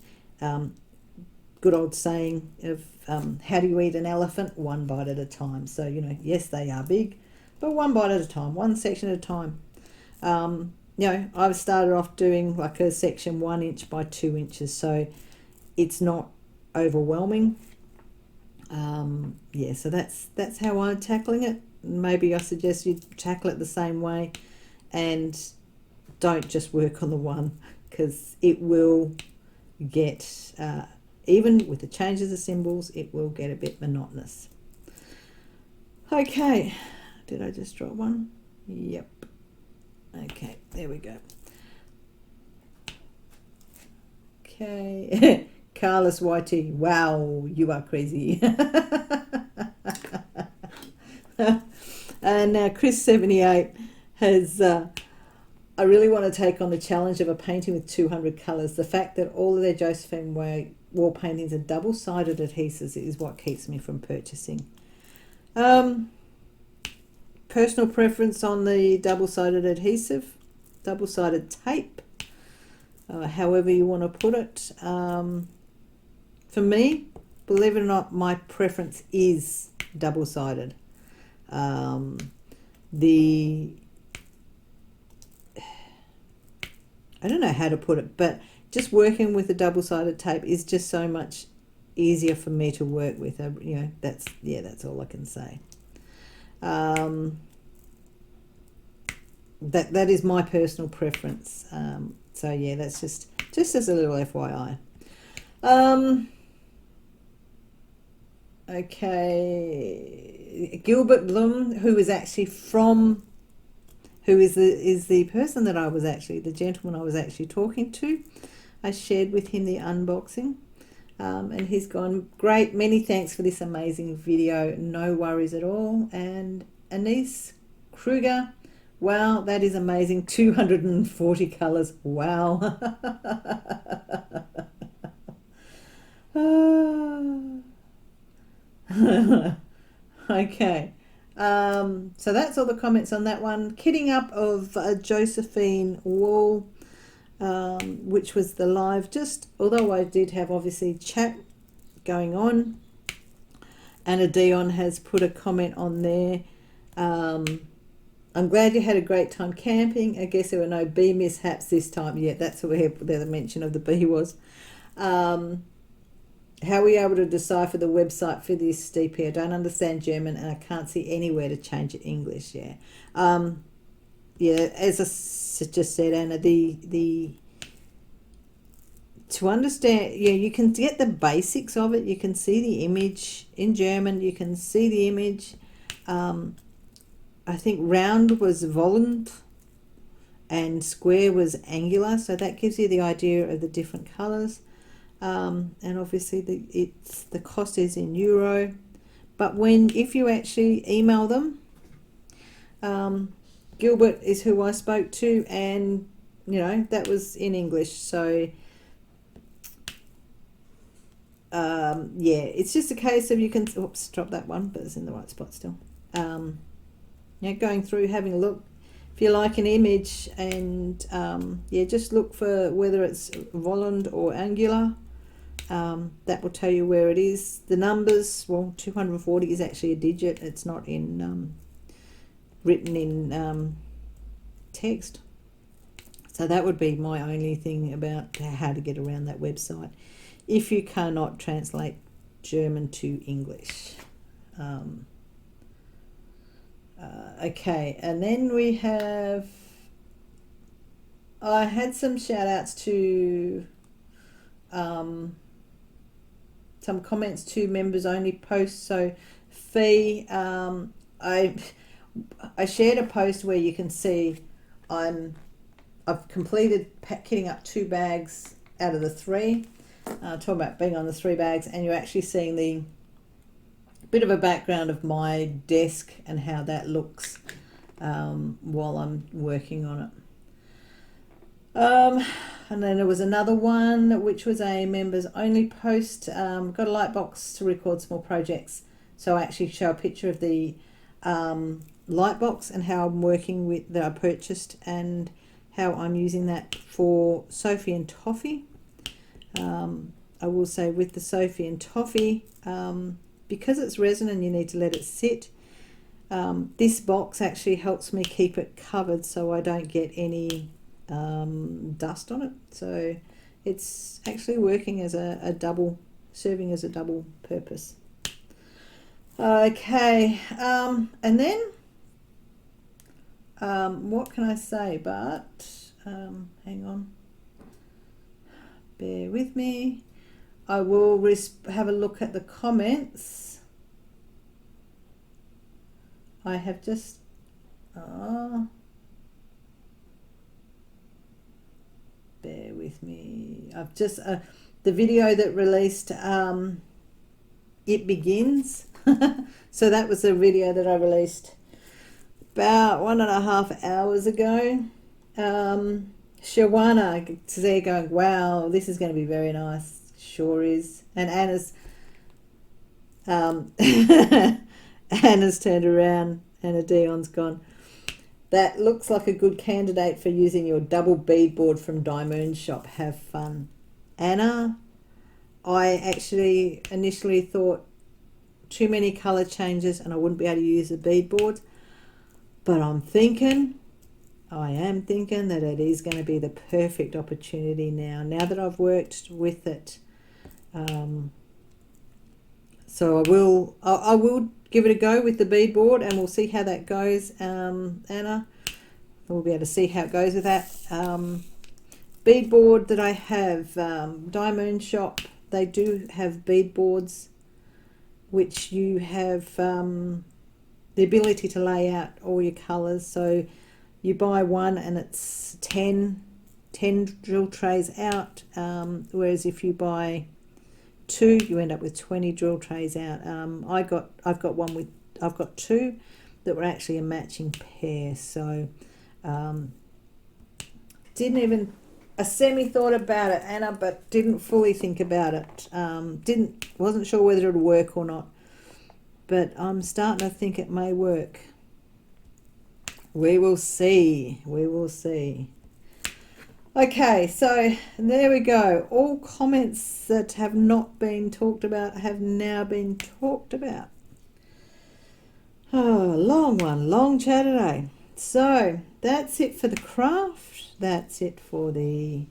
good old saying of how do you eat an elephant? One bite at a time. So, you know, yes, they are big, but one bite at a time, one section at a time. You know, I've started off doing like a section 1 inch by 2 inches, so it's not overwhelming. Yeah, so that's how I'm tackling it. Maybe I suggest you tackle it the same way and don't just work on the one, because it will get, even with the changes of symbols, it will get a bit monotonous. Okay, did I just drop one? Yep. Okay, there we go. Okay. Carlos YT, wow, you are crazy. And Chris78 has, I really want to take on the challenge of a painting with 200 colours. The fact that all of their Josephine Wall paintings are double-sided adhesives is what keeps me from purchasing. Personal preference on the double-sided adhesive, double-sided tape, however you want to put it. For me, believe it or not, my preference is double-sided. I don't know how to put it, but just working with the double-sided tape is just so much easier for me to work with. You know, that's all I can say. That is my personal preference. So yeah, that's just as a little FYI. Okay, Gilbert Bloom, who is actually is the person that I was actually, the gentleman I was actually talking to. I shared with him the unboxing, and he's gone, great, many thanks for this amazing video, no worries at all. And Anise Kruger, wow, that is amazing, 240 colours, wow. Okay, so that's all the comments on that one. Kitting up of Josephine Wall, which was the live, just although I did have obviously chat going on, Anna Dion has put a comment on there. I'm glad you had a great time camping. I guess there were no bee mishaps this time. Yeah, that's where the mention of the bee was. How are we able to decipher the website for this DP? I don't understand German and I can't see anywhere to change it English. Yeah, yeah. As I just said, Anna, the to understand, yeah, you can get the basics of it. You can see the image in German. You can see the image. I think round was volant and square was angular, so that gives you the idea of the different colours. And obviously the cost is in euro. But if you actually email them, Gilbert is who I spoke to, and that was in English. So yeah, it's just a case of you can drop that one, but it's in the right spot still. Going through, having a look. If you like an image, and just look for whether it's volant or angular. That will tell you where it is. The numbers, well, 240 is actually a digit. It's not in written in text. So that would be my only thing about how to get around that website if you cannot translate German to English. Okay, and then we have, I had some shout outs to some comments to members only posts. So Fee, I shared a post where you can see I've completed kitting up 2 bags out of the 3. Talking about being on the 3 bags, and you're actually seeing the bit of a background of my desk and how that looks while I'm working on it. And then there was another one which was a members only post. Got a light box to record small projects, so I actually show a picture of the light box and how I'm working with that I purchased and how I'm using that for Sophie and Toffee. I will say with the Sophie and Toffee, because it's resin and you need to let it sit, this box actually helps me keep it covered so I don't get any dust on it. So it's actually working as serving as a double purpose. Okay, and then what can I say? But hang on, bear with me. I will have a look at the comments. I have just bear with me. I've just the video that released It Begins. So that was a video that I released about 1.5 hours ago. Shawana is there going, wow, this is going to be very nice. Sure is. And Anna's Anna's turned around. Anna Dion's gone, that looks like a good candidate for using your double beadboard from DIYMoon Shop. Have fun. Anna, I actually initially thought too many colour changes and I wouldn't be able to use the beadboard, but I am thinking that it is going to be the perfect opportunity now that I've worked with it. So I will give it a go with the beadboard and we'll see how that goes. Anna, we'll be able to see how it goes with that. Beadboard that I have, DIYMoon Shop, they do have beadboards which you have the ability to lay out all your colours. So you buy one and it's 10 drill trays out, whereas if you buy 2 you end up with 20 drill trays out. I've got 2 that were actually a matching pair. So didn't even a semi thought about it, Anna, but didn't fully think about it. Wasn't sure whether it would work or not, but I'm starting to think it may work. We will see. Okay, so there we go. All comments that have not been talked about have now been talked about. Oh, long one, long chat today. So that's it for the craft. That's it for the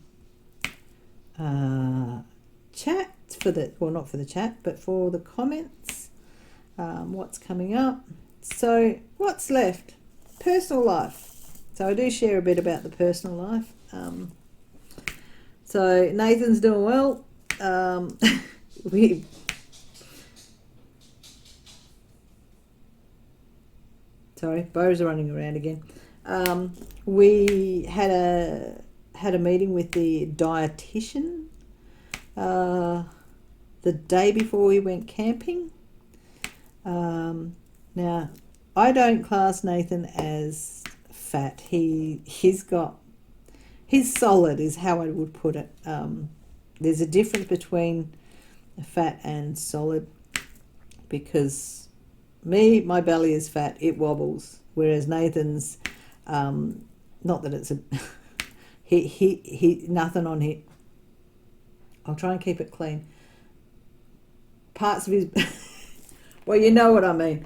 chat. Well, not for the chat, but for the comments. What's coming up? So what's left? Personal life. So I do share a bit about the personal life. So Nathan's doing well. Sorry, Bo's running around again. We had a meeting with the dietitian the day before we went camping. Now, I don't class Nathan as fat. He's solid is how I would put it. There's a difference between fat and solid, because my belly is fat, it wobbles, whereas Nathan's not that it's a he nothing on it. I'll try and keep it clean. Parts of his well, you know what I mean.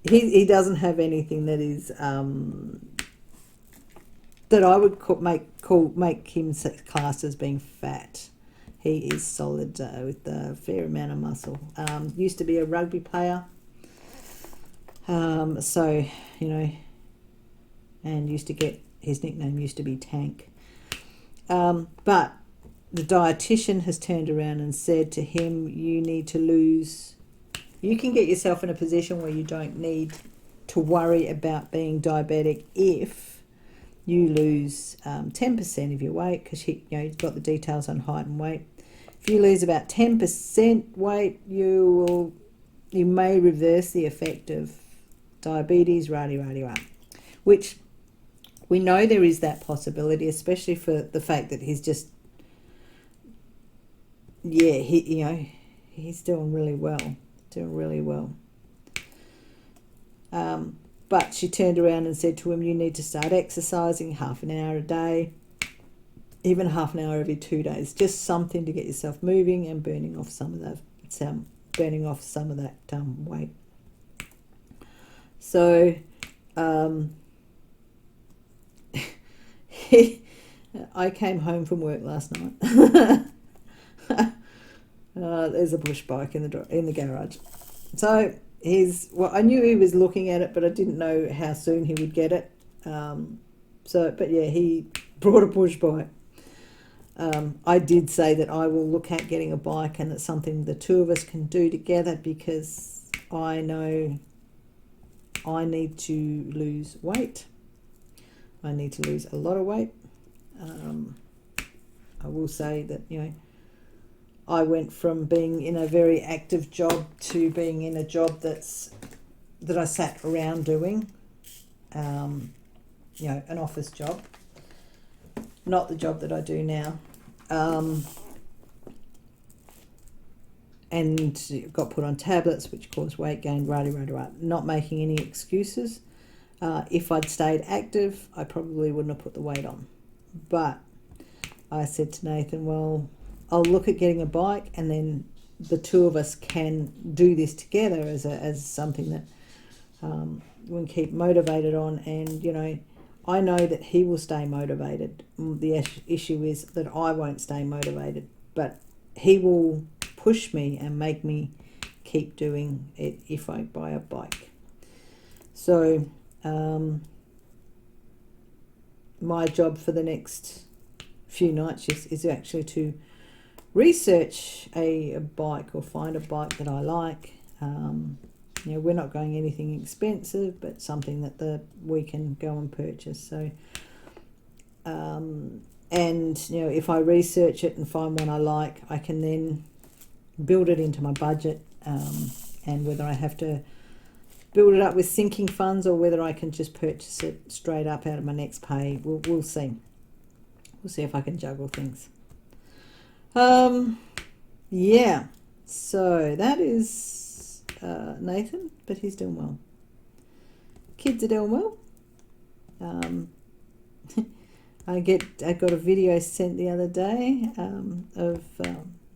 He doesn't have anything that is that I would make him classed as being fat. He is solid with a fair amount of muscle. Used to be a rugby player, so and used to get his nickname used to be Tank. But the dietitian has turned around and said to him, you need to lose. You can get yourself in a position where you don't need to worry about being diabetic if you lose 10% of your weight, because you've got the details on height and weight. If you lose about 10% weight, you may reverse the effect of diabetes, which we know there is that possibility, especially for the fact that he's just, he's doing really well. But she turned around and said to him, you need to start exercising half an hour a day, even half an hour every 2 days, just something to get yourself moving and burning off some of that weight. So I came home from work last night. There's a push bike in the garage. So I knew he was looking at it, but I didn't know how soon he would get it. He brought a push bike. I did say that I will look at getting a bike, and it's something the two of us can do together, because I know I need to lose weight. I need to lose a lot of weight. I will say that, I went from being in a very active job to being in a job that I sat around doing, an office job, not the job that I do now, and got put on tablets which caused weight gain, not making any excuses. If I'd stayed active, I probably wouldn't have put the weight on. But I said to Nathan, well, I'll look at getting a bike, and then the two of us can do this together as something that we can keep motivated on. And, I know that he will stay motivated. The issue is that I won't stay motivated, but he will push me and make me keep doing it if I buy a bike. So my job for the next few nights is actually to research a bike, or find a bike that I like. We're not going anything expensive, but something that we can go and purchase. So, if I research it and find one I like, I can then build it into my budget. And whether I have to build it up with sinking funds, or whether I can just purchase it straight up out of my next pay, we'll see. We'll see if I can juggle things. So that is Nathan, but he's doing well. Kids are doing well. I got a video sent the other day of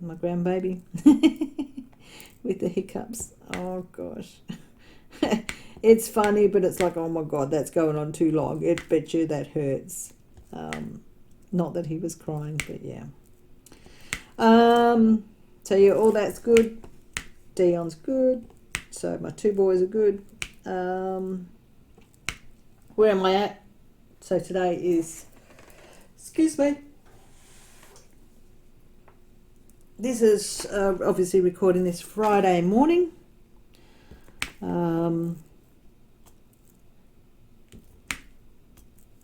my grandbaby with the hiccups. Oh gosh, It's funny, but it's like, oh my God, that's going on too long. I bet you that hurts. Not that he was crying, but yeah. So yeah, all that's good. Dion's good. So my two boys are good. Where am I at? So today is, excuse me. This is obviously recording this Friday morning.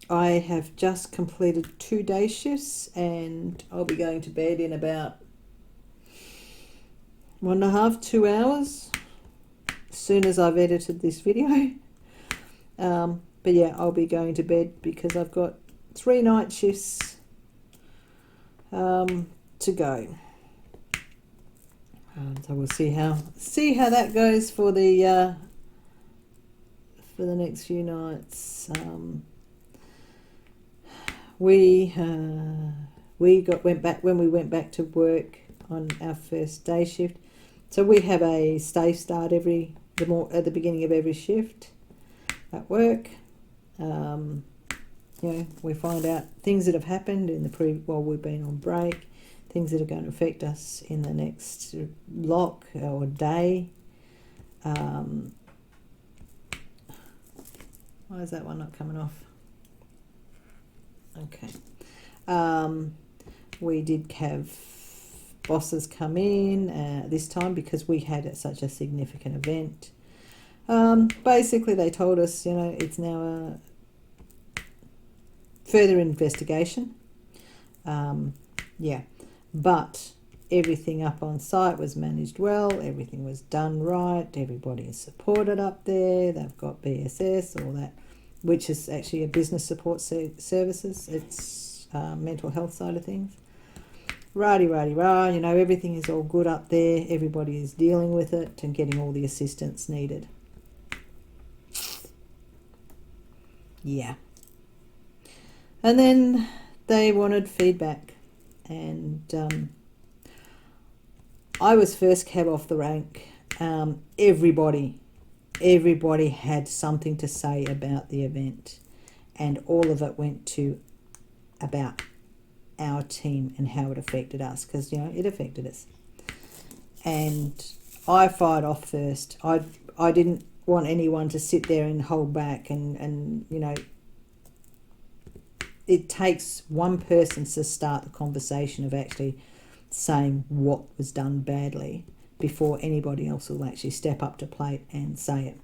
I have just completed 2 day shifts and I'll be going to bed in about 1.5, 2 hours as soon as I've edited this video. But yeah, I'll be going to bed because I've got 3 night shifts to go. So we'll see how that goes for the next few nights. We went back when we went back to work on our first day shift. So we have a safe start at the beginning of every shift at work. We find out things that have happened in while we've been on break, things that are going to affect us in the next block or day. Why is that one not coming off? Okay. We did have bosses come in this time because we had such a significant event. Basically, they told us, it's now a further investigation. But everything up on site was managed well. Everything was done right. Everybody is supported up there. They've got BSS, all that, which is actually a business support services. It's mental health side of things. Rah, everything is all good up there. Everybody is dealing with it and getting all the assistance needed. Yeah. And then they wanted feedback. And I was first cab off the rank. Everybody had something to say about the event, and all of it went to about our team and how it affected us, because it affected us. And I fired off first. I didn't want anyone to sit there and hold back, and it takes one person to start the conversation of actually saying what was done badly before anybody else will actually step up to plate and say it.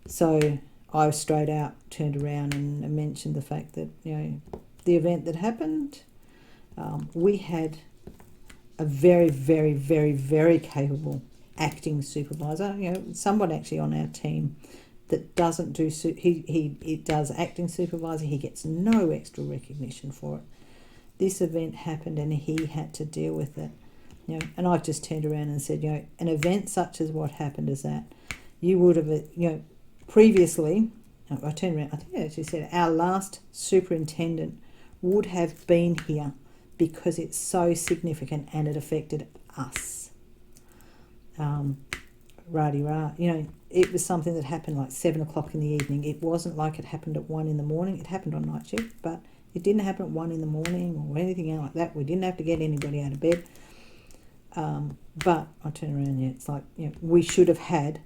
So I straight out turned around and mentioned the fact that, the event that happened, we had a very, very, very, very capable acting supervisor, someone actually on our team that doesn't do, he does acting supervisor. He gets no extra recognition for it. This event happened and he had to deal with it. And I just turned around and said, an event such as what happened is that you would have, previously, I turned around, I think I actually said our last superintendent would have been here because it's so significant and it affected us. It was something that happened like 7 o'clock in the evening. It wasn't like it happened at 1 in the morning. It happened on night shift, but it didn't happen at 1 in the morning or anything else like that. We didn't have to get anybody out of bed. But I turn around, it's like, we should have had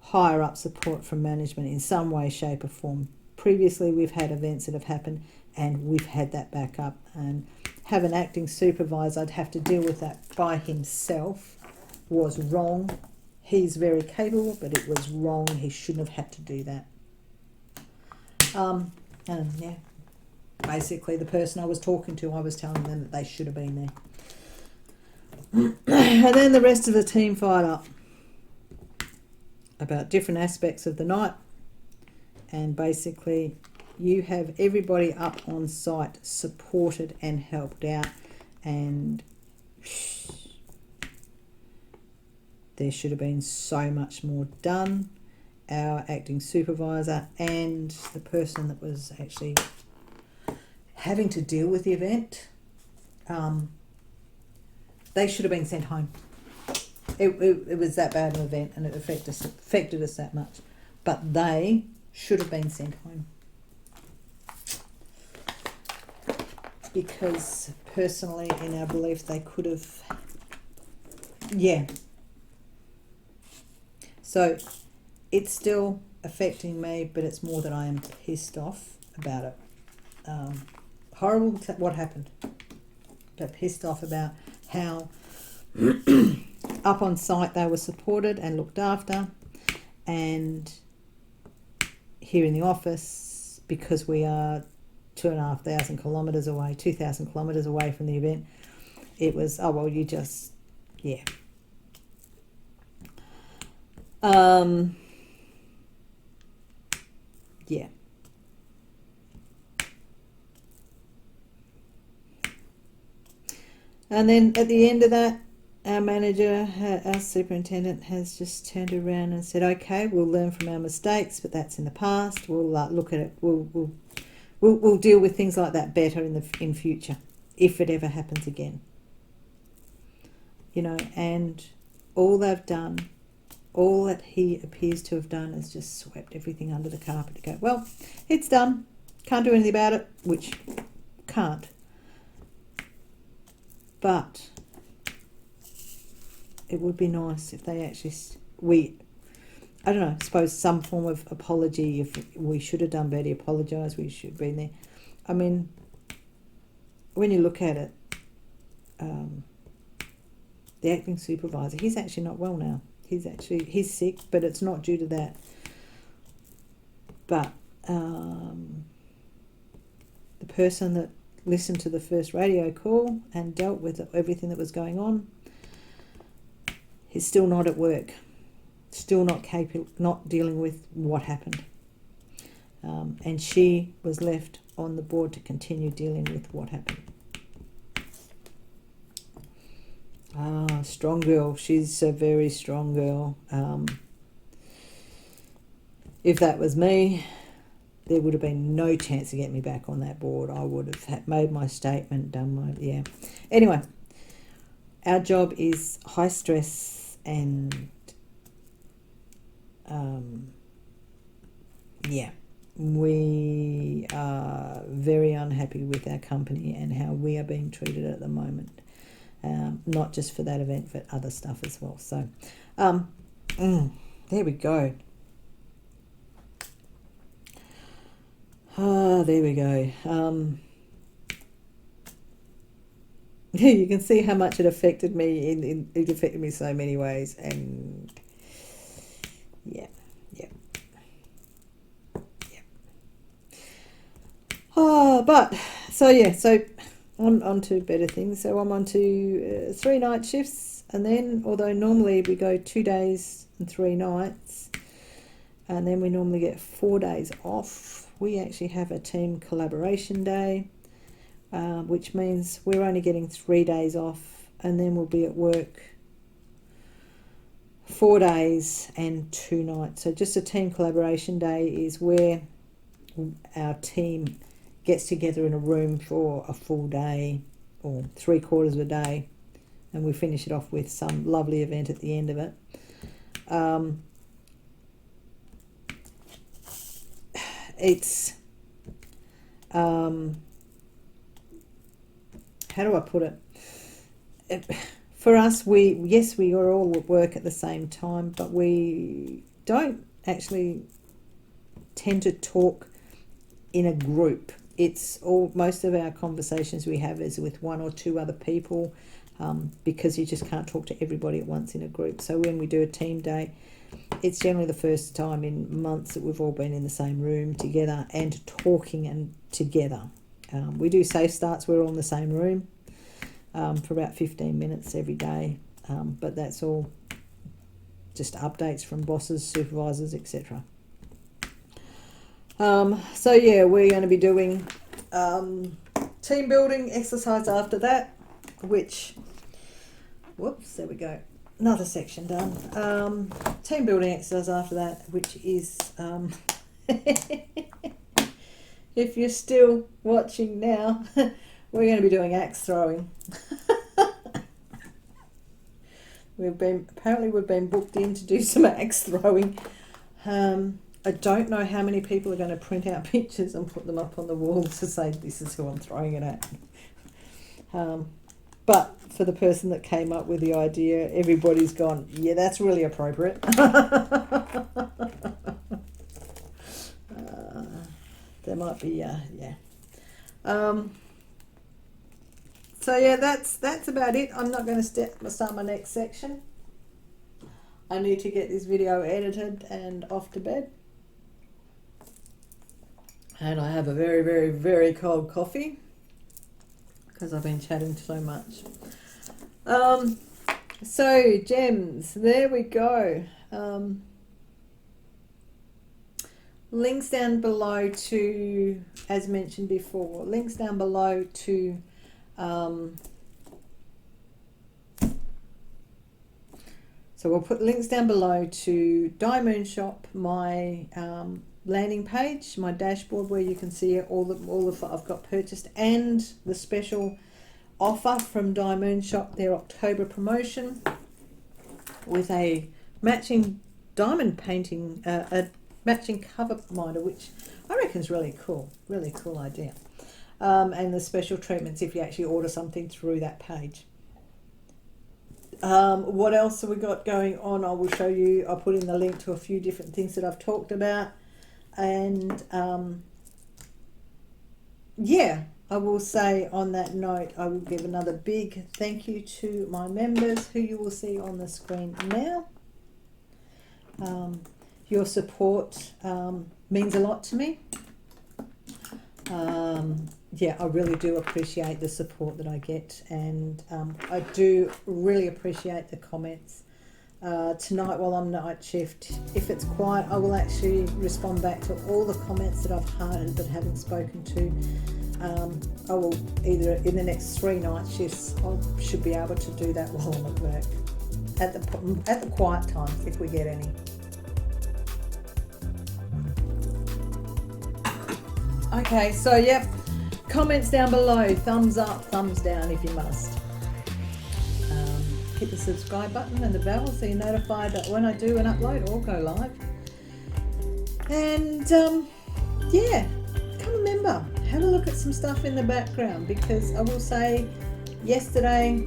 higher up support from management in some way, shape or form. Previously, we've had events that have happened and we've had that back up, and have an acting supervisor, I'd have to deal with that by himself, was wrong. He's very capable, but it was wrong. He shouldn't have had to do that. Basically the person I was talking to, I was telling them that they should have been there. And then the rest of the team fired up about different aspects of the night, and basically you have everybody up on site supported and helped out, and there should have been so much more done. Our acting supervisor and the person that was actually having to deal with the event, they should have been sent home. it was that bad an event, and it affected us that much. But they should have been sent home. Because personally, in our belief, they could have, yeah. So it's still affecting me, but it's more that I am pissed off about it. Horrible what happened, but pissed off about how up on site they were supported and looked after, and here in the office, because we are 2,500 kilometres away, 2,000 kilometres away from the event, it was, oh well, you just, yeah. Yeah. And then at the end of that, our manager, our superintendent, has just turned around and said, "Okay, we'll learn from our mistakes, but that's in the past. We'll look at it. We'll deal with things like that better in future, if it ever happens again." You know, and all they've done, all that he appears to have done, is just swept everything under the carpet to go, well, it's done. Can't do anything about it, which can't. But it would be nice if they actually, I don't know, I suppose some form of apology. If we should have done better, apologise, we should have been there. I mean, when you look at it, the acting supervisor, he's actually not well now. He's sick, but it's not due to that. But the person that listened to the first radio call and dealt with everything that was going on is still not at work, still not capable, not dealing with what happened. And she was left on the board to continue dealing with what happened. Strong girl. She's a very strong girl. If that was me, there would have been no chance to get me back on that board. I would have made my statement, done my, yeah. Anyway, our job is high stress and, yeah, we are very unhappy with our company and how we are being treated at the moment. Not just for that event, but other stuff as well. So, there we go. There we go. You can see how much it affected me. It affected me so many ways, and yeah. But so yeah, so on to better things. So I'm on to 3 night shifts, and then, although normally we go 2 days and 3 nights, and then we normally get 4 days off, we actually have a team collaboration day, which means we're only getting 3 days off, and then we'll be at work 4 days and 2 nights. So just a team collaboration day is where our team gets together in a room for a full day or 3/4 of a day, and we finish it off with some lovely event at the end of it. It's how do I put it? For us, we are all at work at the same time, but we don't actually tend to talk in a group. It's most of our conversations we have is with 1 or 2 other people, because you just can't talk to everybody at once in a group. So when we do a team day, it's generally the first time in months that we've all been in the same room together and talking and together. We do safe starts. We're all in the same room for about 15 minutes every day, but that's all just updates from bosses, supervisors, etc. So yeah, we're going to be doing team building exercise after that, which, whoops, there we go, another section done. Team building exercise after that, which is, if you're still watching now, we're going to be doing axe throwing. We've been booked in to do some axe throwing. I don't know how many people are going to print out pictures and put them up on the wall to say this is who I'm throwing it at. But for the person that came up with the idea, everybody's gone, yeah, that's really appropriate. There might be, yeah. So yeah, that's about it. I'm not going to start my next section. I need to get this video edited and off to bed. And I have a very, very, very cold coffee because I've been chatting so much. So gems, there we go. Links down below to, as mentioned before, links down below to so we'll put links down below to DIYMoon Shop, my landing page, my dashboard where you can see all the I've got purchased, and the special offer from DIYMoon Shop, their October promotion with a matching diamond painting, a matching cover minder, which I reckon is really cool idea. And the special treatments if you actually order something through that page. What else have we got going on? I will show you. I'll put in the link to a few different things that I've talked about. And yeah, I will say on that note, I will give another big thank you to my members who you will see on the screen now. Your support means a lot to me. Yeah, I really do appreciate the support that I get, and I do really appreciate the comments. Tonight while I'm night shift, if it's quiet, I will actually respond back to all the comments that I've heard but haven't spoken to. I will either in the next 3 night shifts, I should be able to do that while I'm at work, at the quiet times if we get any. Okay, so yep, comments down below, thumbs up, thumbs down if you must. Hit the subscribe button and the bell so you're notified that when I do an upload or go live. And yeah, become a member. Have a look at some stuff in the background, because I will say yesterday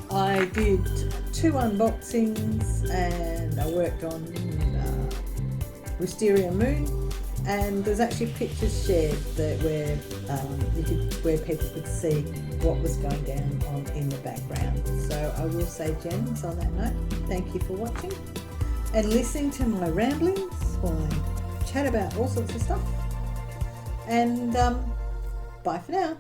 I did 2 unboxings and I worked on Wisteria Moon. And there's actually pictures shared that where people could see what was going down in the background. So I will say, gems, on that note, thank you for watching and listening to my ramblings while I chat about all sorts of stuff. And bye for now.